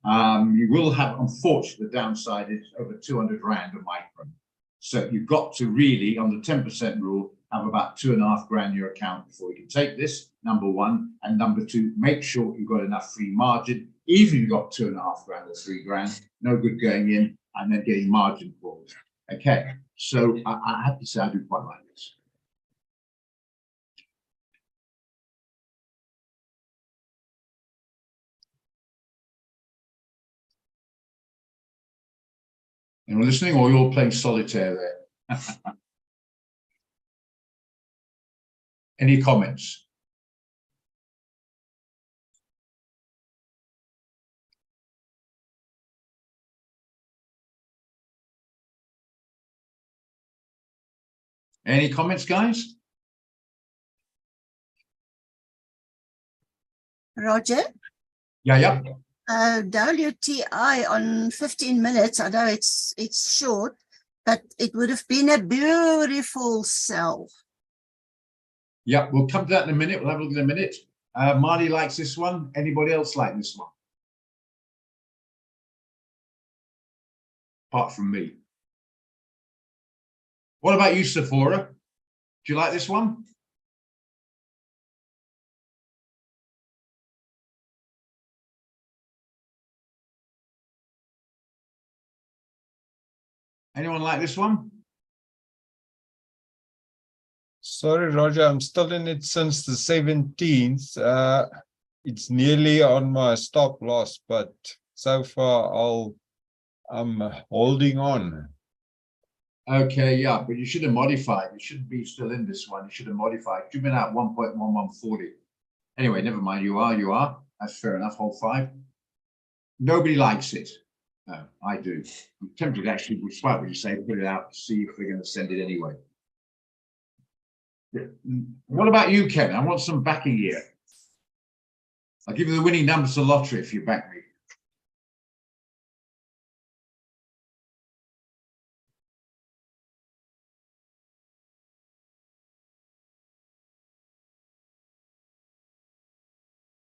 You will have, unfortunately, the downside is over 200 Rand a micron. So you've got to really, on the 10% rule, have about 2.5 grand in your account before you can take this, number one. And number two, make sure you've got enough free margin. Even if you've got 2.5 grand or 3 grand, no good going in and then getting margin calls. Okay, so I have to say I do quite like this. Anyone listening, or you're playing solitaire there? Any comments? Any comments, guys? Roger? Yeah. WTI on 15 minutes. I know it's short, but it would have been a beautiful sell. Yeah, we'll come to that in a minute. We'll have a look in a minute. Marley likes this one. Anybody else like this one? Apart from me. What about you, Sephora? Do you like this one? Anyone like this one? Sorry, Roger, I'm still in it since the 17th. It's nearly on my stop loss, but so far I'm holding on. Okay, yeah, but you should have modified. You shouldn't be still in this one. You should have modified. You've been at 1.1140. Anyway, never mind. You are. That's fair enough. Hold 5. Nobody likes it. No, I do. I'm tempted to actually, despite what you say, put it out to see if we're going to send it anyway. What about you, Ken? I want some backing here. I'll give you the winning numbers to the lottery if you back me.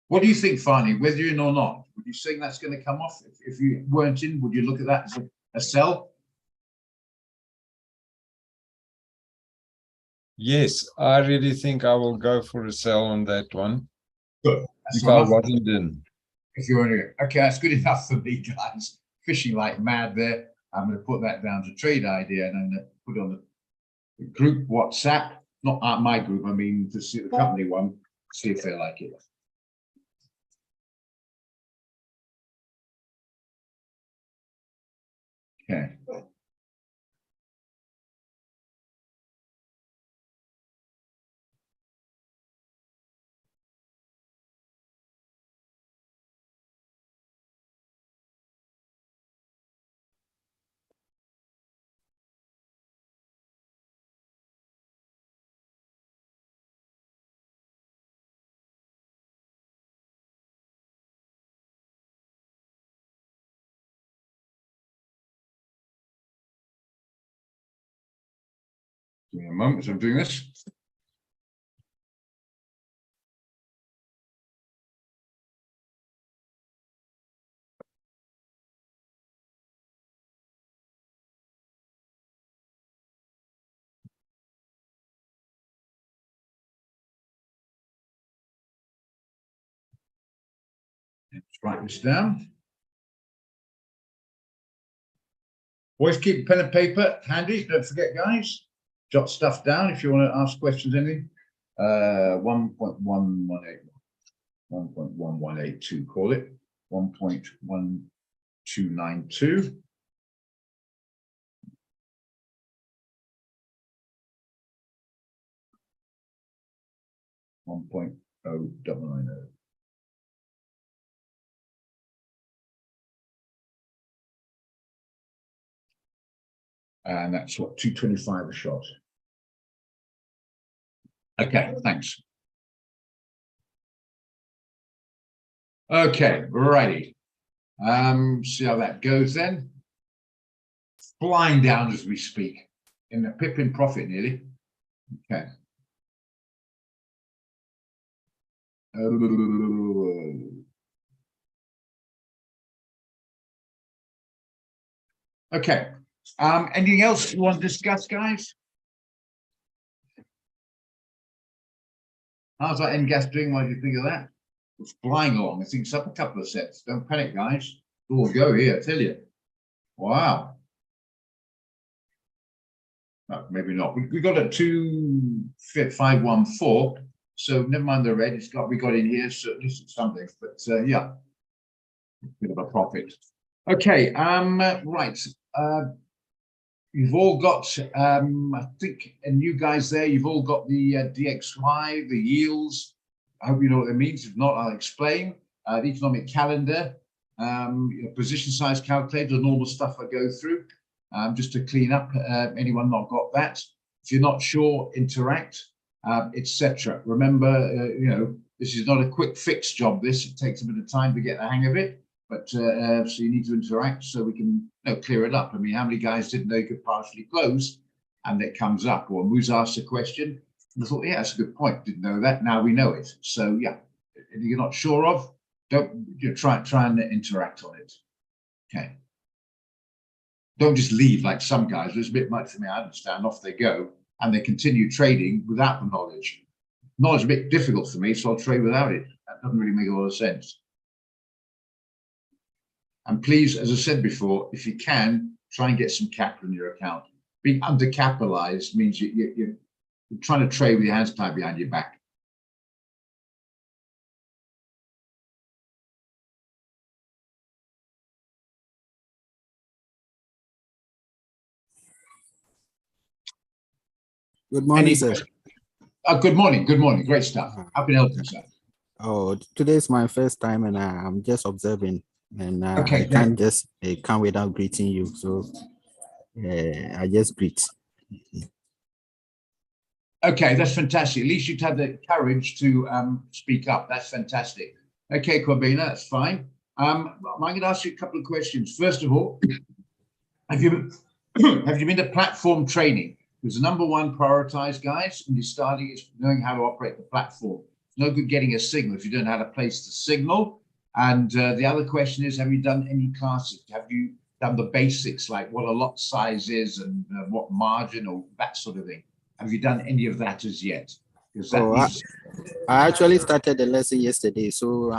What do you think, Farney? Whether you're in or not, would you think that's going to come off? If you weren't in, would you look at that as a sell? Yes, I really think I will go for a sell on that one. Good. That's If I enough. wasn't in. If you're in it. Okay, that's good enough for me, guys. Fishing like mad there. I'm going to put that down to trade idea and then put it on the group WhatsApp. Not my group, I mean to see the company one, see if they like it. Okay. Give me a moment as I'm doing this. Let's write this down. Always keep pen and paper handy. Don't forget, guys. Jot stuff down if you want to ask questions, anything. 1.118, 1.1182, call it. 1.1292. $1.0990. And that's what, 225 a shot. Okay, thanks. Okay, righty. See how that goes then. Flying down as we speak. In the pip in profit nearly. Okay. Okay. Anything else you want to discuss, guys? How's that NGAS doing? What do you think of that? It's flying along. I think it's up a couple of sets. Don't panic, guys. It'll go here, I tell you. Wow. No, maybe not. We got a 2.514. So never mind the red. We got in here, so at least it's something. But yeah, a bit of a profit. Okay. Right. You've all got, I think, and you guys there, you've all got the DXY, the yields. I hope you know what it means. If not, I'll explain. The economic calendar, position size calculator, the normal stuff I go through, just to clean up anyone not got that. If you're not sure, interact, etc. Remember, this is not a quick fix job. It takes a bit of time to get the hang of it. But so you need to interact so we can clear it up. I mean, how many guys didn't know you could partially close and it comes up? Or Moose asked a question and I thought, yeah, that's a good point. Didn't know that. Now we know it. So yeah, if you're not sure of, don't try and interact on it. Okay. Don't just leave like some guys. It's a bit much for me. I understand. Off they go and they continue trading without the knowledge. Knowledge is a bit difficult for me, so I'll trade without it. That doesn't really make a lot of sense. And please, as I said before, if you can, try and get some capital in your account. Being undercapitalized means you're trying to trade with your hands tied behind your back. Good morning, Any sir. questions? Good morning. Good morning. Great stuff. How can I help you, sir? Oh, today is my first time, and I'm just observing, and Okay, I can't just come without greeting you. So I just greet. Okay, that's fantastic. At least you've had the courage to speak up. That's fantastic. Okay, Corbina, that's fine. I'm going to ask you a couple of questions. First of all, have you been to platform training? Because the number one prioritized, guys, when you're starting is knowing how to operate the platform. It's no good getting a signal if you don't know how to place the signal. And the other question is, have you done any classes? Have you done the basics, like what a lot size is and what margin or that sort of thing? Have you done any of that as yet? Because that needs... I actually started the lesson yesterday, so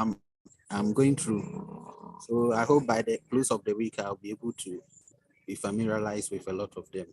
I'm going through. So I hope by the close of the week I'll be able to be familiarized with a lot of them.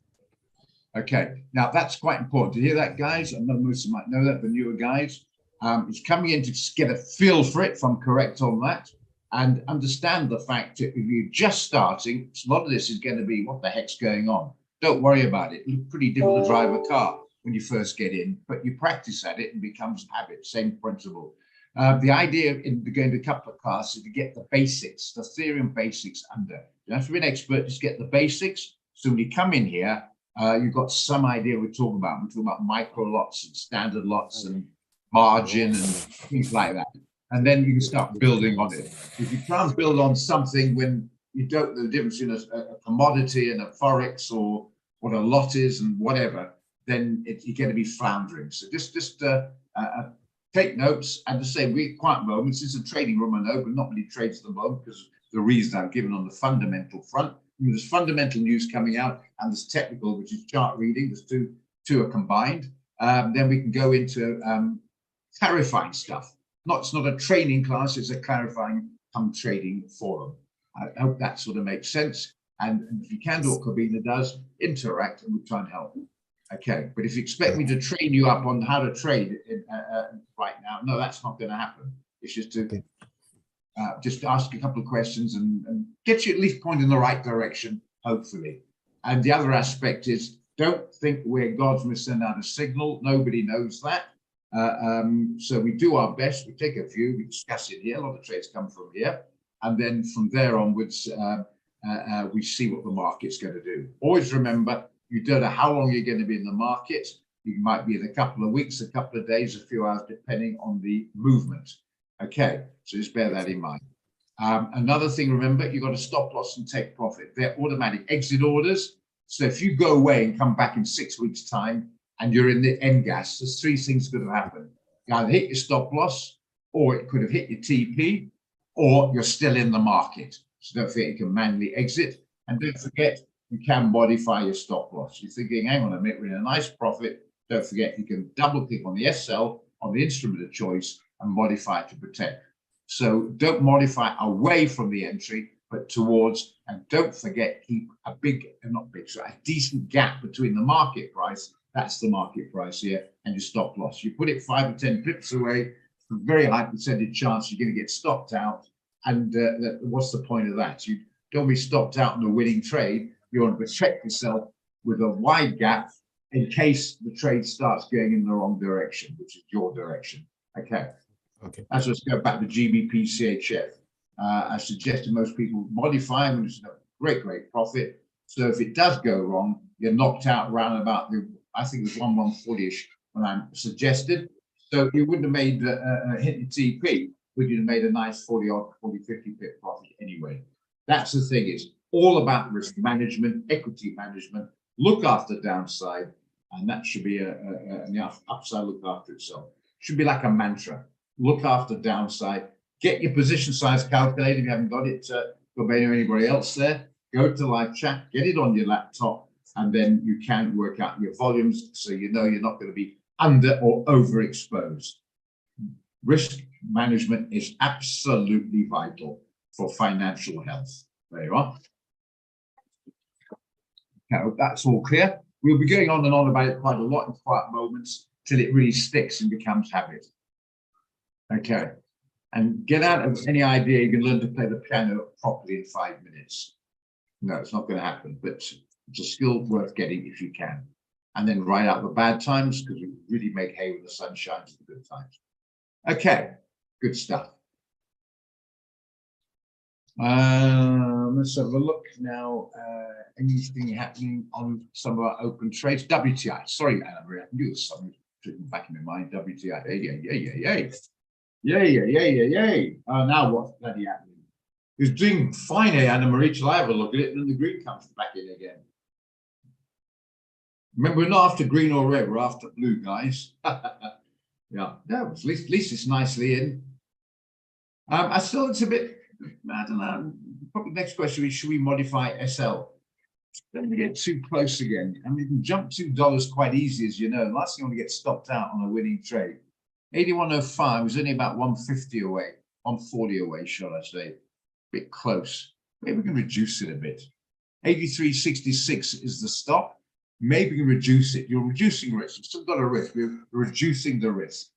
Okay, now that's quite important to hear that, guys. I know most of you might know that, the newer guys. It's coming in to get a feel for it, if I'm correct on that, and understand the fact that if you're just starting, a lot of this is going to be, what the heck's going on? Don't worry about it. It's pretty difficult to drive a car when you first get in, but you practice at it and becomes habit, same principle. The idea in going to a couple of classes is to get the basics, the theory and basics under. You don't have to be an expert, just get the basics. So when you come in here, you've got some idea we're talking about. We're talking about micro lots and standard lots and margin and things like that. And then you can start building on it. If you try and build on something when you don't know the difference between a commodity and a forex or what a lot is and whatever, then you're going to be floundering. So just take notes. And to say, we're quiet moments. It's a trading room, I know, but not many trades at the moment because of the reason I've given on the fundamental front. There's fundamental news coming out and there's technical, which is chart reading. There's two are combined. Then we can go into clarifying stuff. It's not a training class, it's a clarifying trading forum. I hope that sort of makes sense. And if you can do what Corbina does, interact and we'll try and help. Okay, but if you expect me to train you up on how to trade right now, no, that's not going to happen. It's just to just ask a couple of questions and get you at least pointed in the right direction, hopefully. And the other aspect is, don't think we're God's going to send out a signal. Nobody knows that. So we do our best. We take a view, we discuss it here. A lot of trades come from here. And then from there onwards, we see what the market's going to do. Always remember, you don't know how long you're going to be in the market. You might be in a couple of weeks, a couple of days, a few hours, depending on the movement. Okay, so just bear that in mind. Another thing, remember, you've got to stop loss and take profit. They're automatic exit orders. So if you go away and come back in 6 weeks' time and you're in the end gas, there's three things could have happened. You either hit your stop loss, or it could have hit your TP, or you're still in the market. So don't forget you can manually exit. And don't forget, you can modify your stop loss. You're thinking, hang on a minute, we're in a nice profit. Don't forget, you can double click on the SL on the instrument of choice and modify it to protect. So don't modify away from the entry, but towards, and don't forget, keep a a decent gap between the market price, that's the market price here, and your stop loss. You put it 5 or 10 pips away, a very high percentage chance you're going to get stopped out. And what's the point of that? You don't be stopped out in a winning trade. You want to protect yourself with a wide gap in case the trade starts going in the wrong direction, which is your direction. Okay. Okay. Let's just go back to GBP CHF. I suggest to most people modify them, which is a great profit. So if it does go wrong, you're knocked out around about I think it was 140-ish when I suggested. So you wouldn't have made hit the TP, but you'd have made a nice 40, 50 pip profit anyway. That's the thing, is all about risk management, equity management, look after downside, and that should be the upside look after itself. Should be like a mantra. Look after downside, get your position size calculated if you haven't got it, Corbina or anybody else there. Go to live chat, get it on your laptop, and then you can work out your volumes so you know you're not going to be under or overexposed. Risk management is absolutely vital for financial health. There you are. Okay, that's all clear. We'll be going on and on about it quite a lot in quiet moments till it really sticks and becomes habit. Okay, and get out of any idea you can learn to play the piano properly in 5 minutes. No, it's not going to happen, but it's a skill worth getting if you can. and then ride out the bad times because we really make hay when the sun shines in the good times. Okay, good stuff. Let's have a look now. Anything happening on some of our open trades? WTI. Sorry, Anna Maria, I knew this something back in my mind. WTI. Yay. Now what's bloody happening? It's doing fine, Anna Maria, till I have a look at it, and then the green comes back in again. Remember, we're not after green or red, we're after blue, guys. Yeah, at least it's nicely in. I still, it's a bit, I don't know. Probably next question is, should we modify SL? Don't get too close again. I mean, you can jump $2 quite easy, as you know. Last thing you want to get stopped out on a winning trade. 81.05 was only about 150 away, 140 away, shall I say. A bit close. Maybe we can reduce it a bit. 83.66 is the stop. Maybe we can reduce it. You're reducing risk. You've still got a risk. We're reducing the risk.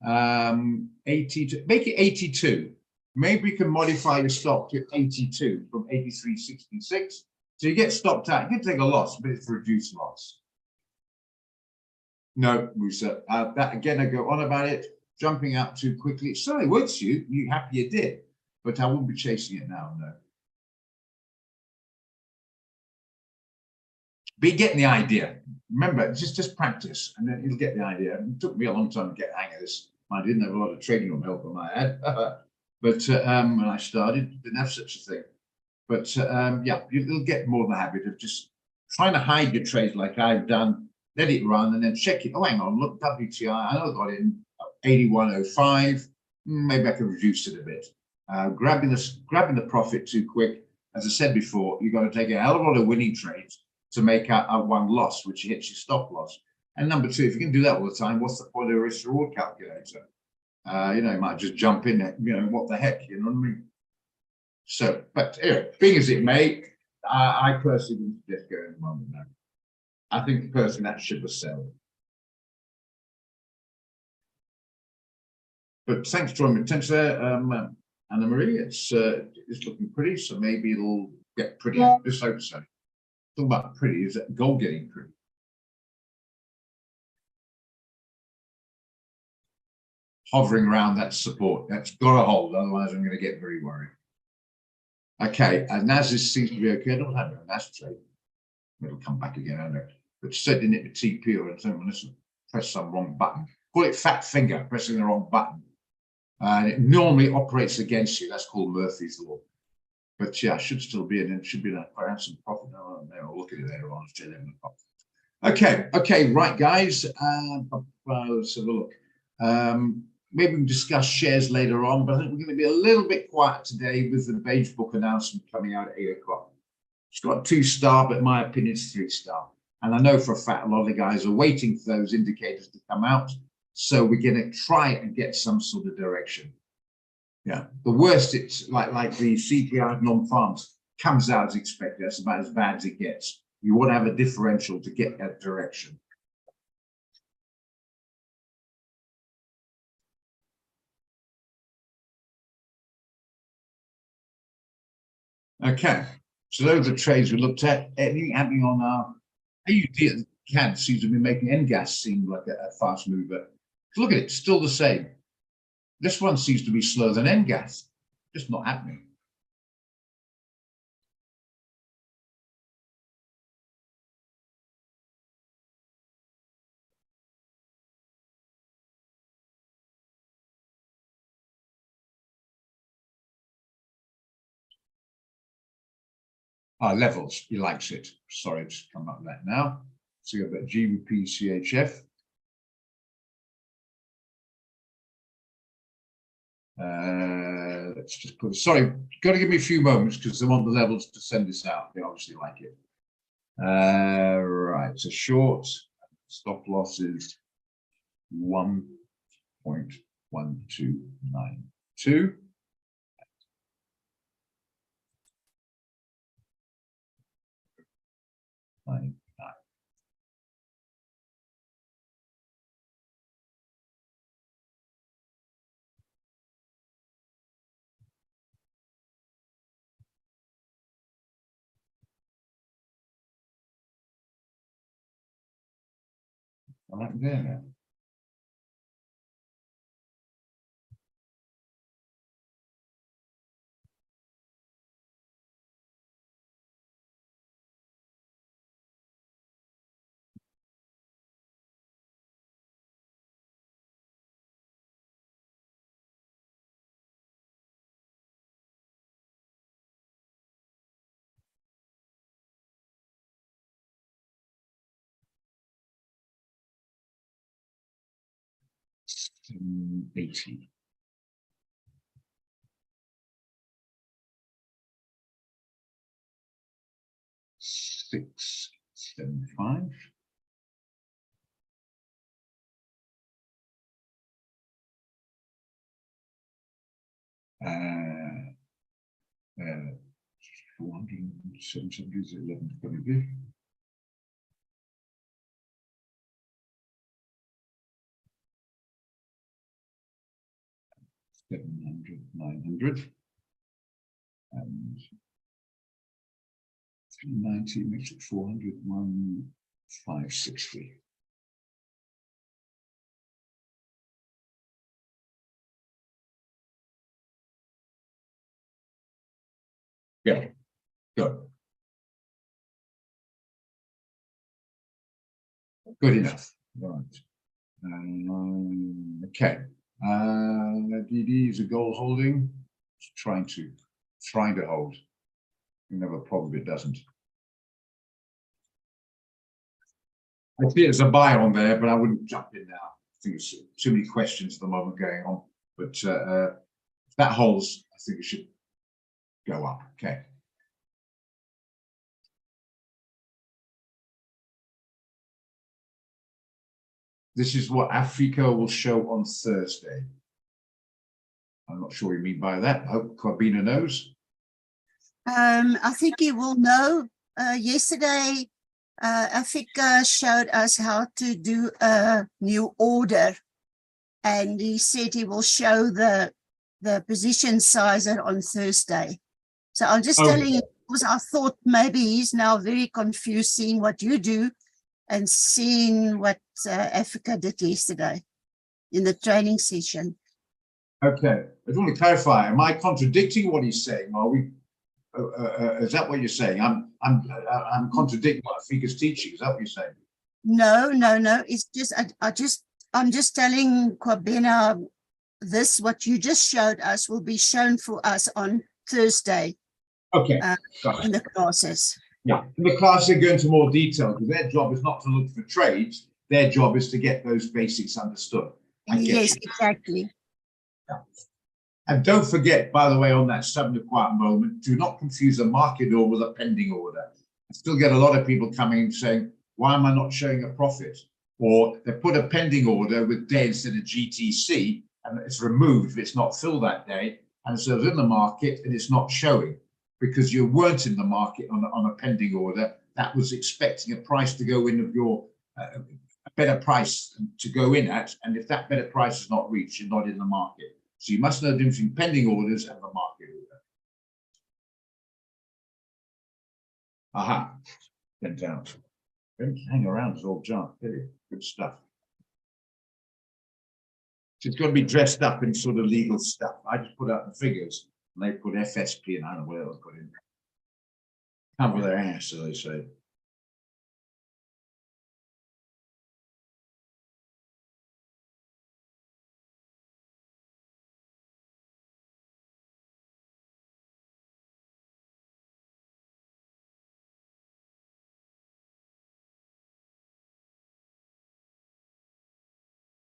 82, make it 82. Maybe we can modify the stop to 82 from 83.66. So you get stopped out. You can take a loss, but it's a reduced loss. No, Musa. That again, I go on about it. Jumping out too quickly. It certainly works you. You're happy you did, but I wouldn't be chasing it now. No. But you get the idea. Remember, just practice, and then you'll get the idea. It took me a long time to get the hang of this. I didn't have a lot of training on help on my head, but when I started, didn't have such a thing. But yeah, you'll get more of the habit of just trying to hide your trades like I've done, let it run, and then check it. Oh, hang on, look, WTI, I know I got in 81.05. Maybe I can reduce it a bit. Grabbing the profit too quick. As I said before, you've got to take a hell of a lot of winning trades to make out one loss, which hits your stop loss. And number two, if you can do that all the time, what's the point of a risk reward calculator? You know, you might just jump in there, you know, what the heck, you know what I mean? So, but anyway, being as it may, I personally wouldn't suggest going at the moment now. I think personally that ship was sell. But thanks for drawing my attention there, Anna Marie. It's looking pretty, so maybe it'll get pretty. Just hope so. Talking about pretty, is that gold getting pretty? Hovering around that support, that's got to hold, otherwise I'm going to get very worried. Okay, and NAS seems to be okay. I don't have a NAS trade. It'll come back again, I know. But setting it to TP or something, listen, press some wrong button. Call it fat finger, pressing the wrong button. And it normally operates against you. That's called Murphy's Law. But yeah, should still be in. It should be that I have some profit. I'll look at it later on. Okay, right, guys. Let's have a look. Maybe we can discuss shares later on, but I think we're going to be a little bit quiet today with the Beige Book announcement coming out at 8 o'clock. It's got 2-star, but in my opinion, it's 3-star. And I know for a fact a lot of the guys are waiting for those indicators to come out. So we're going to try and get some sort of direction. Yeah, the worst, it's like the CPI non-farms comes out as expected. That's about as bad as it gets. You want to have a differential to get that direction. Okay, so those are the trades we looked at. Anything happening on our AUD? CAD seems to be making NGAS seem like a fast mover. Look at it, still the same. This one seems to be slower than NGAS, just not happening. Levels, he likes it. Sorry, I've just come up with that now. So you've got GBP CHF. Let's just put, sorry, got to give me a few moments because they want the levels to send this out. They obviously like it. Right, so short stop loss is 1.1292. What happened there now? $80. $6.75. Uh, 470 is 11.20. $700, $900, and 390 makes it 400, 560. Yeah, good. Good enough. Right. Okay. DD is a goal holding. Trying to hold. You have a problem, it doesn't. I see it's a buy on there, but I wouldn't jump in now. I think there's too many questions at the moment going on. But if that holds, I think it should go up. Okay. This is what Africa will show on Thursday. I'm not sure what you mean by that. I hope Corbina knows. I think you will know. Yesterday, Africa showed us how to do a new order, and he said he will show the position sizer on Thursday. So I'm just telling you, because I thought maybe he's now very confused seeing what you do and seeing what Africa did yesterday in the training session. Okay, I just want to clarify. Am I contradicting what he's saying? Are we? Is that what you're saying? I'm contradicting what Africa's teaching. Is that what you're saying? No. It's just I'm just telling Kwabena this. What you just showed us will be shown for us on Thursday. Okay. In the classes. Yeah, in the class they go into more detail because their job is not to look for trades. Their job is to get those basics understood. Yes, exactly. Yeah. And don't forget, by the way, on that sudden quiet moment, do not confuse a market order with a pending order. I still get a lot of people coming and saying, why am I not showing a profit? Or they put a pending order with day instead of GTC and it's removed if it's not filled that day. And so it's in the market and it's not showing because you weren't in the market on a pending order. That was expecting a price to go in of your a better price to go in at. And if that better price is not reached, you're not in the market. So you must know the difference between pending orders and the market order. Aha, went down. Don't hang around as all junk, good stuff. So it's got to be dressed up in sort of legal stuff. I just put out the figures and they put FSP and I don't know what else put in. Cover their ass, as they say.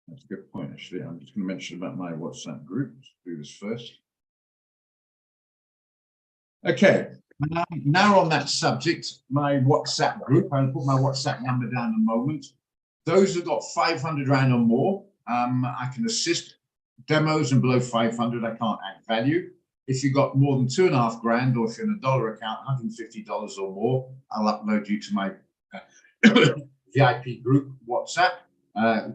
That's a good point, actually. I'm just going to mention about my WhatsApp group. Let's do this first. Okay, now on that subject, my WhatsApp group, I'll put my WhatsApp number down in a moment. Those who've got 500 Rand or more, I can assist. Demos and below 500, I can't add value. If you've got more than 2.5 grand, or if you're in a dollar account, $150 or more, I'll upload you to my VIP group WhatsApp.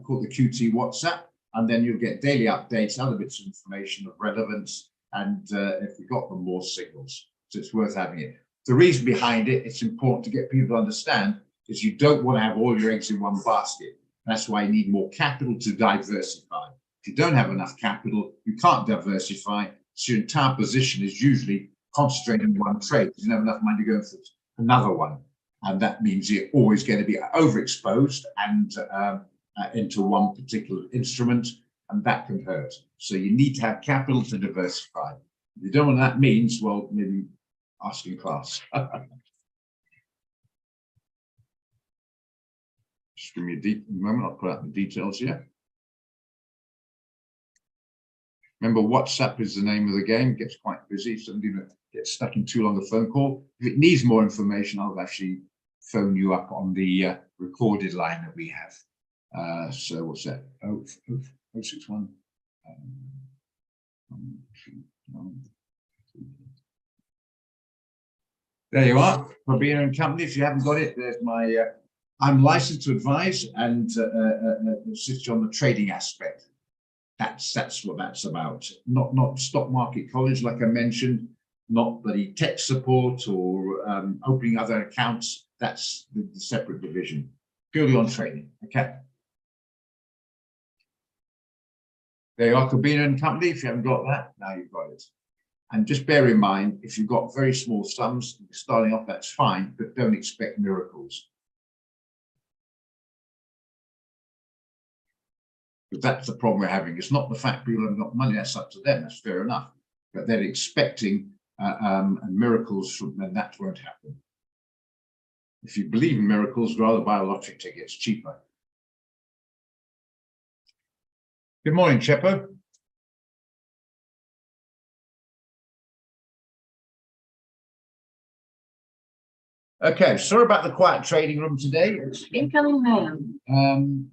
Called the QT WhatsApp, and then you'll get daily updates, other bits of information of relevance, and if you've got them, more signals. So it's worth having it. The reason behind it, it's important to get people to understand, is you don't want to have all your eggs in one basket. That's why you need more capital to diversify. If you don't have enough capital, you can't diversify. So your entire position is usually concentrated in one trade. You don't have enough money to go for another one. And that means you're always going to be overexposed and into one particular instrument, and that can hurt. So you need to have capital to diversify. If you don't know what that means, well, maybe ask in class. Just give me a moment, I'll put out the details here. Remember, WhatsApp is the name of the game. It gets quite busy. Somebody gets stuck in too long a phone call. If it needs more information, I'll actually phone you up on the recorded line that we have. So what's that? 061. There you are, Corbina and Company. If you haven't got it, there's my. I'm licensed to advise and assist you on the trading aspect. That's what that's about. Not stock market college, like I mentioned. Not bloody tech support or opening other accounts. That's the separate division. Purely on trading. Okay. There you are, Corbina and Company. If you haven't got that, now you've got it. And just bear in mind, if you've got very small sums starting off, that's fine, but don't expect miracles. Because that's the problem we're having. It's not the fact people haven't got money, that's up to them, that's fair enough. But they're expecting miracles from them, that won't happen. If you believe in miracles, rather buy a lottery ticket, it's cheaper. Good morning, Chepo. Okay, sorry about the quiet trading room today. Incoming mail.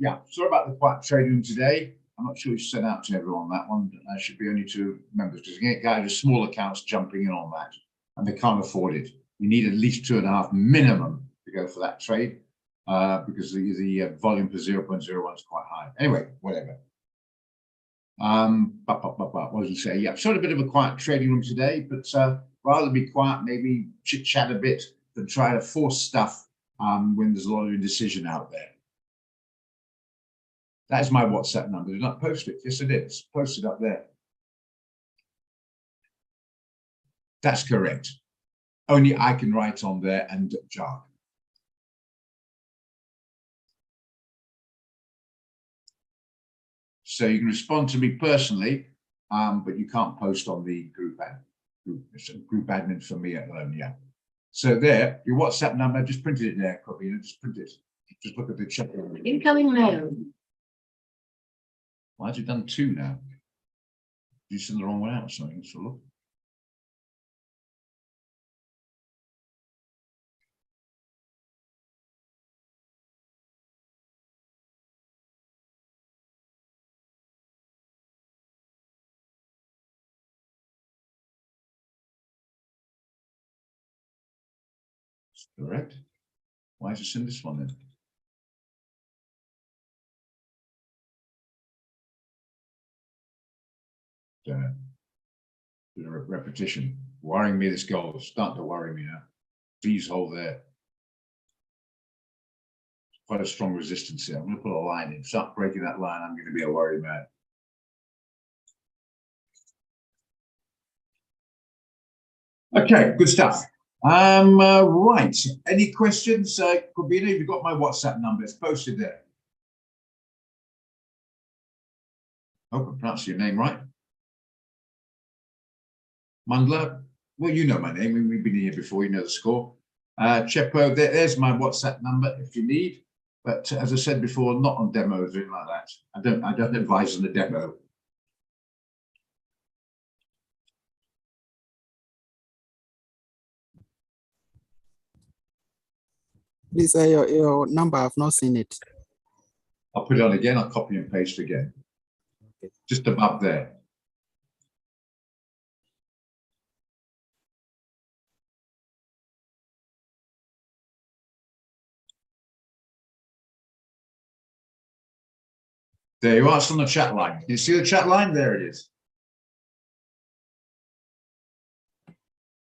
Yeah, sorry about the quiet trading room today. I'm not sure we sent out to everyone that one. There should be only 2 members because you get guys with small accounts jumping in on that, and they can't afford it. You need at least 2.5 minimum to go for that trade because the volume per 0.01 is quite high. Anyway, whatever. What was I say? Yeah, sort of a bit of a quiet trading room today, but rather be quiet, maybe chit chat a bit than try to force stuff when there's a lot of indecision out there. That's my WhatsApp number. Did not post it? Yes, it is. Posted up there. That's correct. Only I can write on there and jog. So you can respond to me personally, but you can't post on the group admin for me alone. Yeah. So there, your WhatsApp number, just printed it there, Corbina. Just print it. Just look at the chat. Incoming mail. Why have you done 2 now? You sent the wrong one out or something. So look. Correct. Why is it in this one then? Bit of a repetition. Worrying me, this goal is starting to worry me now. Please hold there. Quite a strong resistance here. I'm going to put a line in. Start breaking that line. I'm going to be a worried man. Okay, good stuff. Right. Any questions? Corbina, you've got my WhatsApp number. It's posted there. Hope I pronounced your name right. Mundler. Well, you know my name. We've been here before. You know the score. Chepo, there's my WhatsApp number if you need. But as I said before, not on demos or anything like that. I don't advise on the demo. Please, your number, I've not seen it. I'll put it on again. I'll copy and paste again. Okay. Just above there. There you are. It's on the chat line. Can you see the chat line? There it is.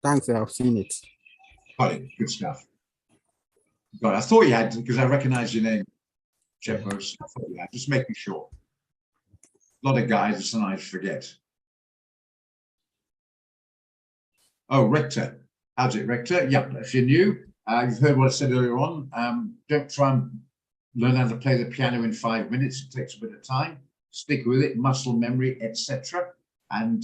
Thanks, I've seen it. Got it. Good stuff. God, I thought you had because I recognized your name. check those. Yeah, just making sure. A lot of guys, and sometimes forget. Oh, Rector. How's it, Rector? Yep, if you're new, you've heard what I said earlier on. Don't try and learn how to play the piano in 5 minutes. It takes a bit of time. Stick with it, muscle memory, etc. And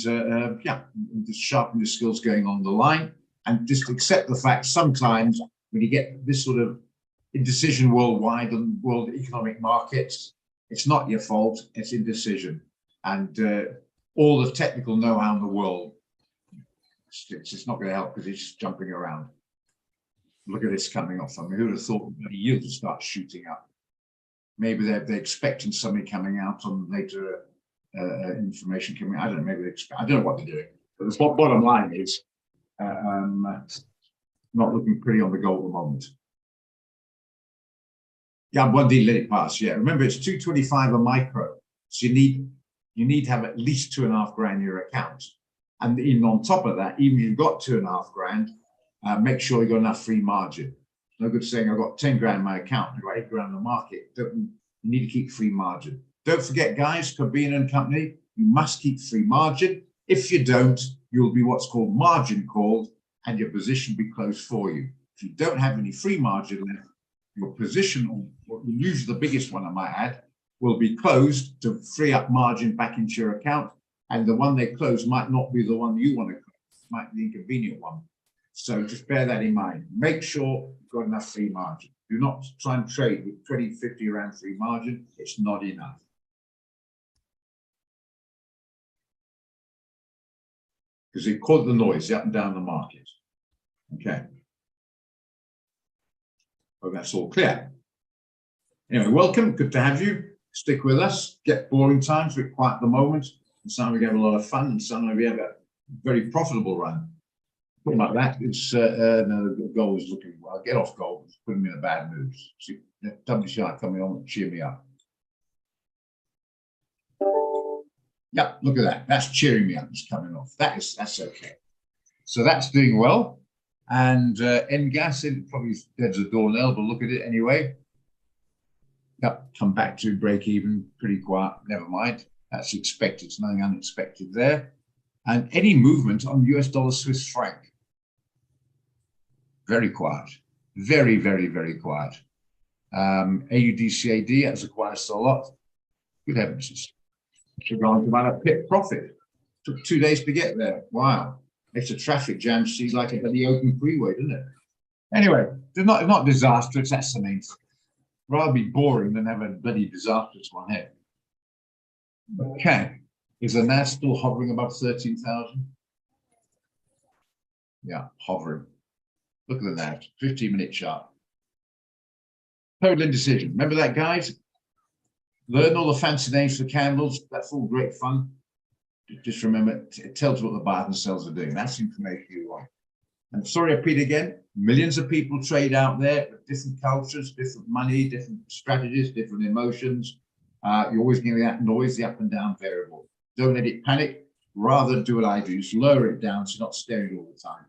yeah, just sharpen the skills going on the line. And just accept the fact sometimes when you get this sort of indecision worldwide and world economic markets, it's not your fault, it's indecision. And all the technical know-how in the world, it's not going to help because it's jumping around. Look at this coming off. I mean, who would have thought that yield would start shooting up? Maybe they're expecting something coming out on later information coming. I don't know. Maybe I don't know what they're doing. But the bottom line is not looking pretty on the gold at the moment. Yeah, one D let it pass. Yeah, remember it's 225 a micro, so you need to have at least 2.5 grand in your account. And even on top of that, even if you've got 2.5 grand, make sure you've got enough free margin. No good saying I've got 10 grand in my account, I've got 8 grand in the market. You need to keep free margin. Don't forget, guys, Corbin and Company, you must keep free margin. If you don't, you'll be what's called margin called, and your position will be closed for you. If you don't have any free margin left, your position, or usually the biggest one I might add, will be closed to free up margin back into your account. And the one they close might not be the one you want to close, it might be the inconvenient one. So just bear that in mind. Make sure you've got enough free margin. Do not try and trade with 20, 50 around free margin. It's not enough. Because it caught the noise, the up and down the market. Okay. Oh, that's all clear. Anyway, welcome. Good to have you. Stick with us. Get boring times. We're quiet at the moment. And sometimes we have a lot of fun, and sometimes we have a very profitable run. Something like that. It's no, the gold is looking well. Get off gold. It's putting me in a bad mood. See, WCI coming on, cheer me up. Yeah, look at that. That's cheering me up. It's coming off. That's okay. So that's doing well. And NGAS, it probably dead as a doornail, but look at it anyway. Yep, come back to break even, pretty quiet. Never mind. That's expected. It's nothing unexpected there. And any movement on US dollar Swiss franc. Very quiet. Very, very, very quiet. AUDCAD has acquired a lot. Good heavens. Should go on to about a pit profit. Took 2 days to get there. Wow. It's a traffic jam. Seems like a bloody open freeway, doesn't it? Anyway, it's not disastrous. That's the main thing. Rather be boring than have a bloody disastrous one here. Okay. Is the NAS still hovering above 13,000? Yeah, hovering. Look at that. 15-minute chart. Total indecision. Remember that, guys? Learn all the fancy names for candles. That's all great fun. Just remember, it tells you what the buyers and sellers are doing. That's information you want. And sorry, I repeat again, millions of people trade out there with different cultures, different money, different strategies, different emotions. You're always getting that noise, the up and down variable. Don't let it panic. Rather do what I do, just lower it down so you're not staring all the time.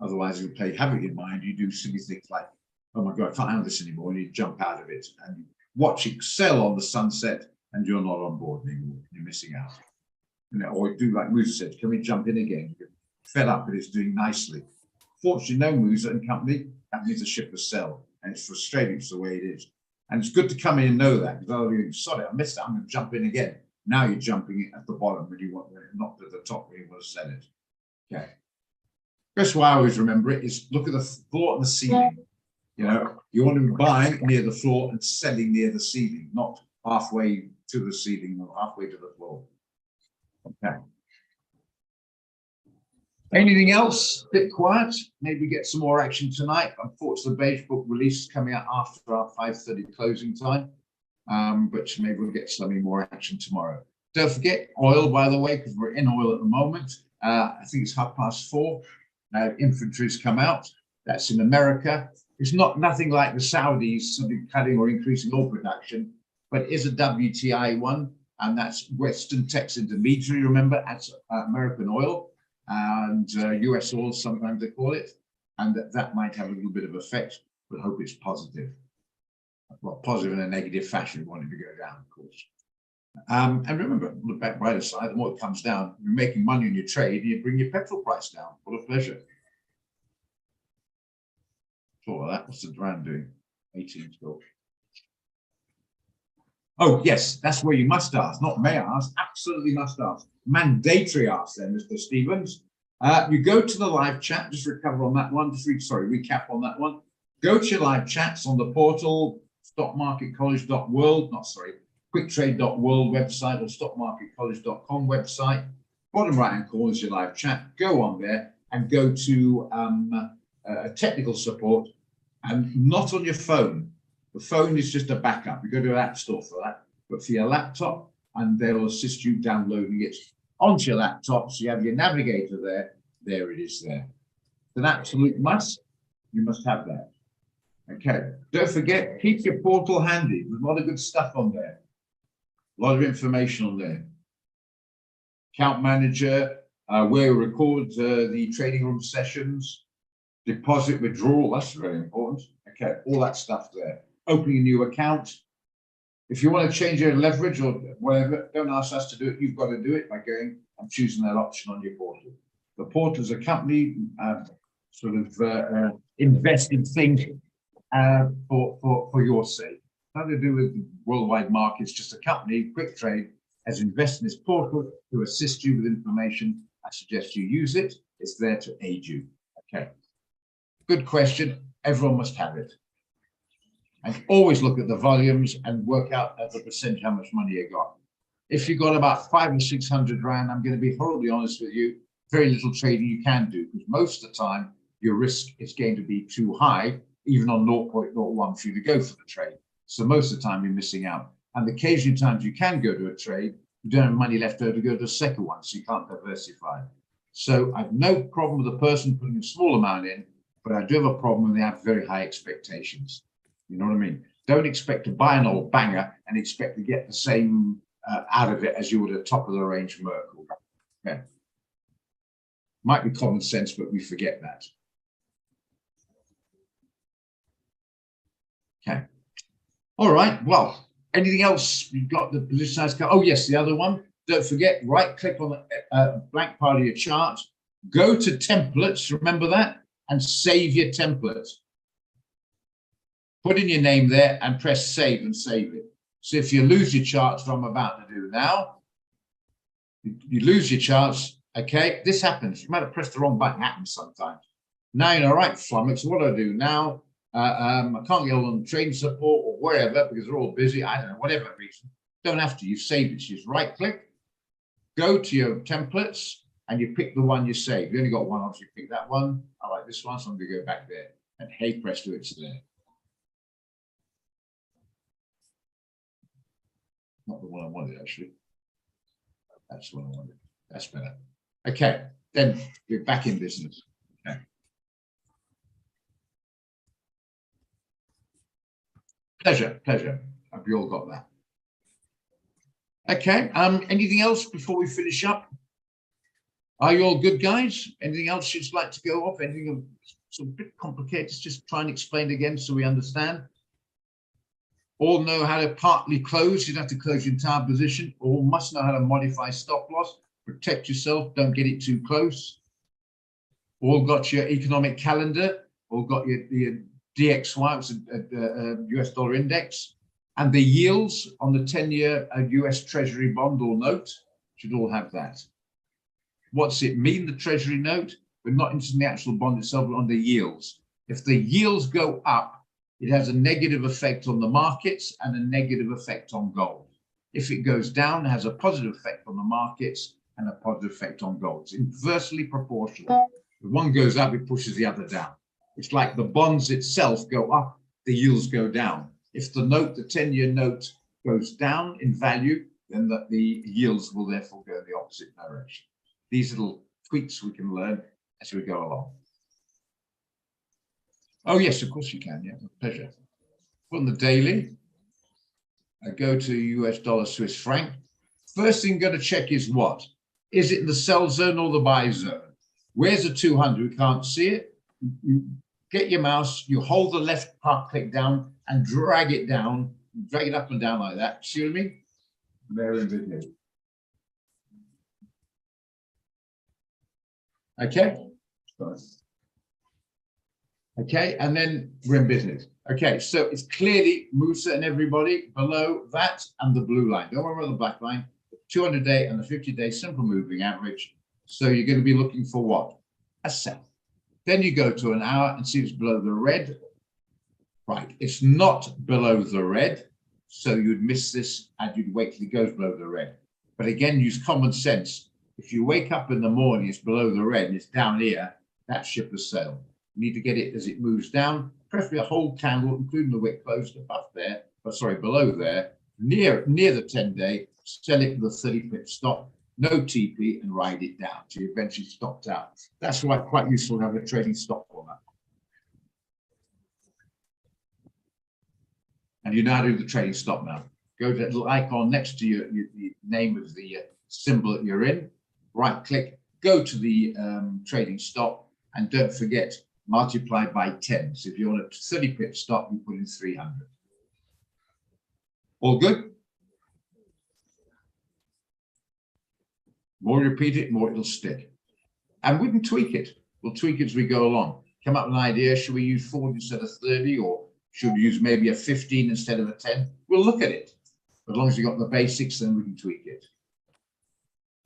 Otherwise, you'll play havoc in mind. You do silly things like, oh my God, I can't handle this anymore. And you jump out of it and you watch it sell on the sunset and you're not on board anymore. You're missing out. You know, or do like Musa said, can we jump in again? You're fed up, but it's doing nicely. Fortunately, no Musa and Company, that means the ship will sell. And it's frustrating, it's the way it is. And it's good to come in and know that, because otherwise you think, sorry, I missed it, I'm going to jump in again. Now you're jumping at the bottom when you want, not at the top where you want to sell it. Okay. That's why I always remember it is look at the floor and the ceiling. You know, you want to be buying near the floor and selling near the ceiling, not halfway to the ceiling or halfway to the floor. Okay. Anything else? A bit quiet. Maybe get some more action tonight. Unfortunately, the beige book release is coming out after our 5:30 closing time. But maybe we'll get some more action tomorrow. Don't forget oil, by the way, because we're in oil at the moment. I think it's 4:30. Inventories come out. That's in America. It's nothing like the Saudis suddenly cutting or increasing oil production, but it is a WTI one, and that's Western Tex Intermediary. Remember, that's American oil. And US oil, sometimes they call it, and that might have a little bit of effect, but hope it's positive. well, positive and a negative fashion, wanting to go down, of course. And remember, on the back brighter side, the more it comes down, you're making money in your trade, you bring your petrol price down. What a pleasure. All of that. What's the rand doing? 18 still. Oh, yes, that's where you must ask, not may ask, absolutely must ask. Mandatory ask then, Mr. Stevens. You go to the live chat, just recover on that one, recap on that one. Go to your live chats on the portal, stockmarketcollege.world, quicktrade.world website or stockmarketcollege.com website. Bottom right-hand corner is your live chat. Go on there and go to technical support, and not on your phone. The phone is just a backup. You go to an app store for that, but for your laptop, and they'll assist you downloading it onto your laptop. So you have your navigator there. There it is there. It's an absolute must. You must have that. Okay. Don't forget, keep your portal handy. There's a lot of good stuff on there. A lot of information on there. Account manager, where we record the trading room sessions, deposit withdrawal, that's very important. Okay, all that stuff there. Opening a new account. If you want to change your leverage or whatever, don't ask us to do it. You've got to do it by going and choosing that option on your portal. The portal is a company invested thing for your sake. Nothing to do with worldwide markets, just a company, Quick Trade, has invested in this portal to assist you with information. I suggest you use it. It's there to aid you. Okay. Good question. Everyone must have it. And always look at the volumes and work out as a percentage how much money you got. If you've got about 500 or 600 rand, I'm going to be horribly honest with you, very little trading you can do, because most of the time your risk is going to be too high, even on 0.01 for you to go for the trade. So most of the time you're missing out. And occasionally times you can go to a trade, you don't have money left over to go to a second one, so you can't diversify. So I have no problem with a person putting a small amount in, but I do have a problem when they have very high expectations. You know what I mean? Don't expect to buy an old banger and expect to get the same out of it as you would a top of the range Merkle. Okay. Might be common sense, but we forget that. Okay. All right. Well, anything else? You've got the position size. Oh, yes, the other one. Don't forget, right click on the blank part of your chart. Go to templates. Remember that? And save your template. Put in your name there and press save and save it. So if you lose your charts, what I'm about to do now, you lose your charts. Okay, this happens. You might have pressed the wrong button. It happens sometimes. Now you're all right, flummox. What do I do now? I can't get on trading support or wherever because they're all busy. I don't know, whatever reason. Don't have to. You've saved it. You just right click, go to your templates, and you pick the one you saved. You only got one, obviously. Pick that one. I like this one, so I'm going to go back there. And hey, presto, it's there. Not the one I wanted, actually. That's the one I wanted. That's better. Okay, then we're back in business. Okay. Pleasure. Hope you all got that. Okay, anything else before we finish up? Are you all good, guys? Anything else you'd like to go off? Anything sort of a bit complicated? Just try and explain again so we understand. All know how to partly close. You don't have to close your entire position. All must know how to modify stop loss. Protect yourself. Don't get it too close. All got your economic calendar. All got your DXY, which is US dollar index. And the yields on the 10-year US Treasury bond or note should all have that. What's it mean, the Treasury note? We're not interested in the actual bond itself, but on the yields. If the yields go up, it has a negative effect on the markets and a negative effect on gold. If it goes down, it has a positive effect on the markets and a positive effect on gold. It's inversely proportional. If one goes up, it pushes the other down. It's like the bonds itself go up, the yields go down. If the note, the 10-year note, goes down in value, then the yields will therefore go in the opposite direction. These little tweaks we can learn as we go along. Oh, yes, of course you can. Yeah, with pleasure. On the daily, I go to US dollar Swiss franc. First thing you've got to check is what? Is it in the sell zone or the buy zone? Where's the 200? We can't see it. You get your mouse, you hold the left part click down and drag it down, drag it up and down like that. See what I mean? There in video. Okay. Okay, and then we're in business. Okay, so it's clearly Musa and everybody below that and the blue line. Don't worry about the black line. The 200-day and the 50-day simple moving average. So you're going to be looking for what? A sell. Then you go to an hour and see if it's below the red. Right, it's not below the red. So you'd miss this and you'd wait till it goes below the red. But again, use common sense. If you wake up in the morning, it's below the red and it's down here, that ship has sailed. You need to get it as it moves down, preferably a whole candle, including the wick close above there, but sorry, below there, near the 10-day, sell it with a 30-pip stop, no TP, and ride it down till you eventually stopped out. That's why quite useful to have a trading stop on that. And you now do the trading stop now. Go to that little icon next to the name of the symbol that you're in, right click, go to the trading stop, and don't forget, multiply by 10. So if you want a 30-pip stop, you put in 300. All good? More you repeat it, more it'll stick. And we can tweak it. We'll tweak it as we go along. Come up with an idea. Should we use 40 instead of 30, or should we use maybe a 15 instead of a 10? We'll look at it. As long as you've got the basics, then we can tweak it.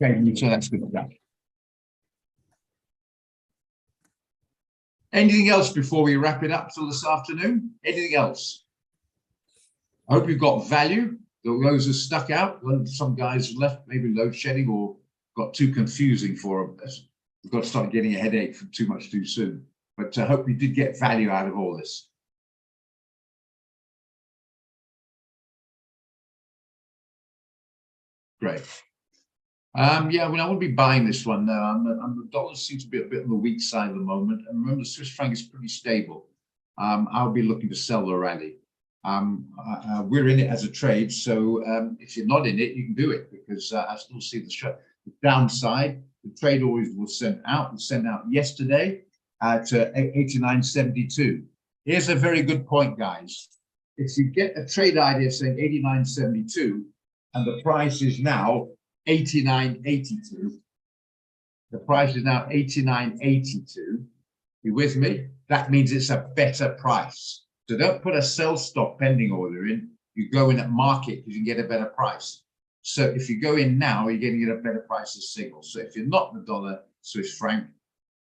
Okay, so that's good enough. Anything else before we wrap it up till this afternoon? Anything else? I hope you've got value. Those are stuck out. Some guys left, maybe load shedding or got too confusing for them. We've got to start getting a headache from too much too soon. But I hope you did get value out of all this. Great. Yeah, I mean, I won't be buying this one now. The dollar seems to be a bit on the weak side at the moment. And remember, the Swiss franc is pretty stable. I'll be looking to sell the rally. We're in it as a trade. So if you're not in it, you can do it because I still see the downside. The trade always will send out. It sent out yesterday at 89.72. Here's a very good point, guys. If you get a trade idea saying 89.72 and the price is now 89.82. The price is now 89.82. You with me? That means it's a better price. So don't put a sell stop pending order in. You go in at market because you can get a better price. So if you go in now, you're going to get a better price as single. So if you're not in the dollar Swiss franc,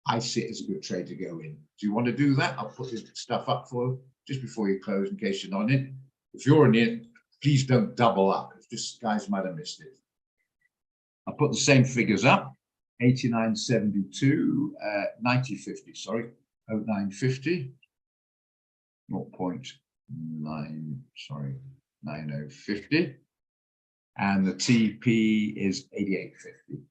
I see it as a good trade to go in. Do you want to do that? I'll put this stuff up for you just before you close in case you're not in it. If you're in it, please don't double up. It's just guys might have missed it. I'll put the same figures up, 89.72, 90.50, sorry, 09.50, 0.9, sorry, 90.50, and the TP is 88.50.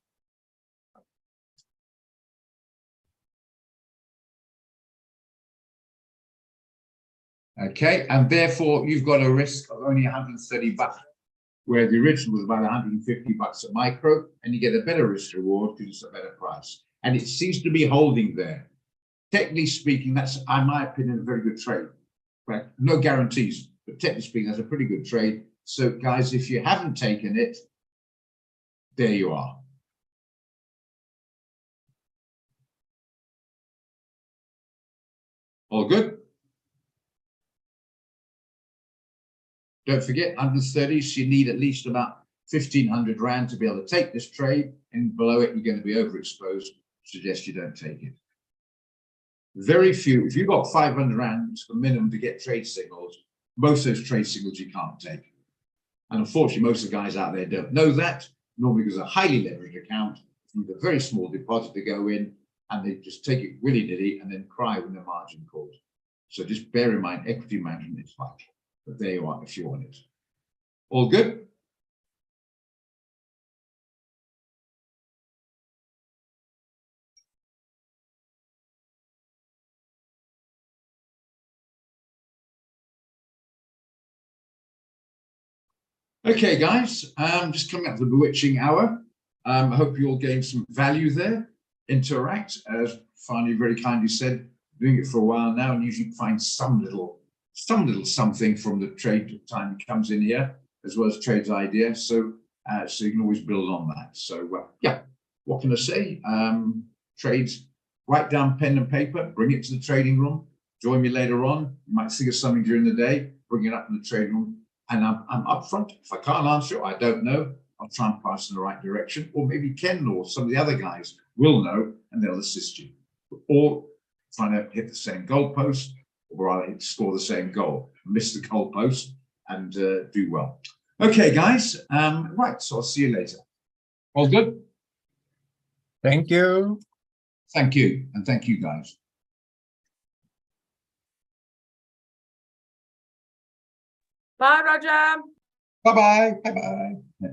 Okay, and therefore you've got a risk of only 130 bucks. Where the original was about 150 bucks a micro, and you get a better risk reward because it's a better price. And it seems to be holding there. Technically speaking, that's, in my opinion, a very good trade. Right? No guarantees, but technically speaking, that's a pretty good trade. So, guys, if you haven't taken it, there you are. All good? Don't forget, under 30s, you need at least about 1,500 Rand to be able to take this trade, and below it, you're going to be overexposed. Suggest you don't take it. Very few, if you've got 500 Rand, it's the minimum to get trade signals. Most of those trade signals you can't take. And unfortunately, most of the guys out there don't know that. Normally, because a highly leveraged account, with a very small deposit to go in, and they just take it willy-nilly and then cry when the margin calls. So just bear in mind, equity management is vital. But there you are if you want it. All good? Okay, guys, just coming up to the bewitching hour. I hope you all gained some value there. Interact, as Fani very kindly said, doing it for a while now, and usually find some little some little something from the trade time he comes in here, as well as trade's idea. So, so you can always build on that. So, yeah, what can I say? Trades, write down pen and paper, bring it to the trading room. Join me later on. You might think of something during the day, bring it up in the trading room, and I'm upfront. If I can't answer it, I don't know. I'll try and pass in the right direction, or maybe Ken or some of the other guys will know, and they'll assist you. Or trying to hit the same goalpost, or rather score the same goal, miss the goalpost, and do well. Okay, guys. Right. So I'll see you later. All good. Thank you. Thank you, and thank you, guys. Bye, Roger. Bye bye. Bye bye.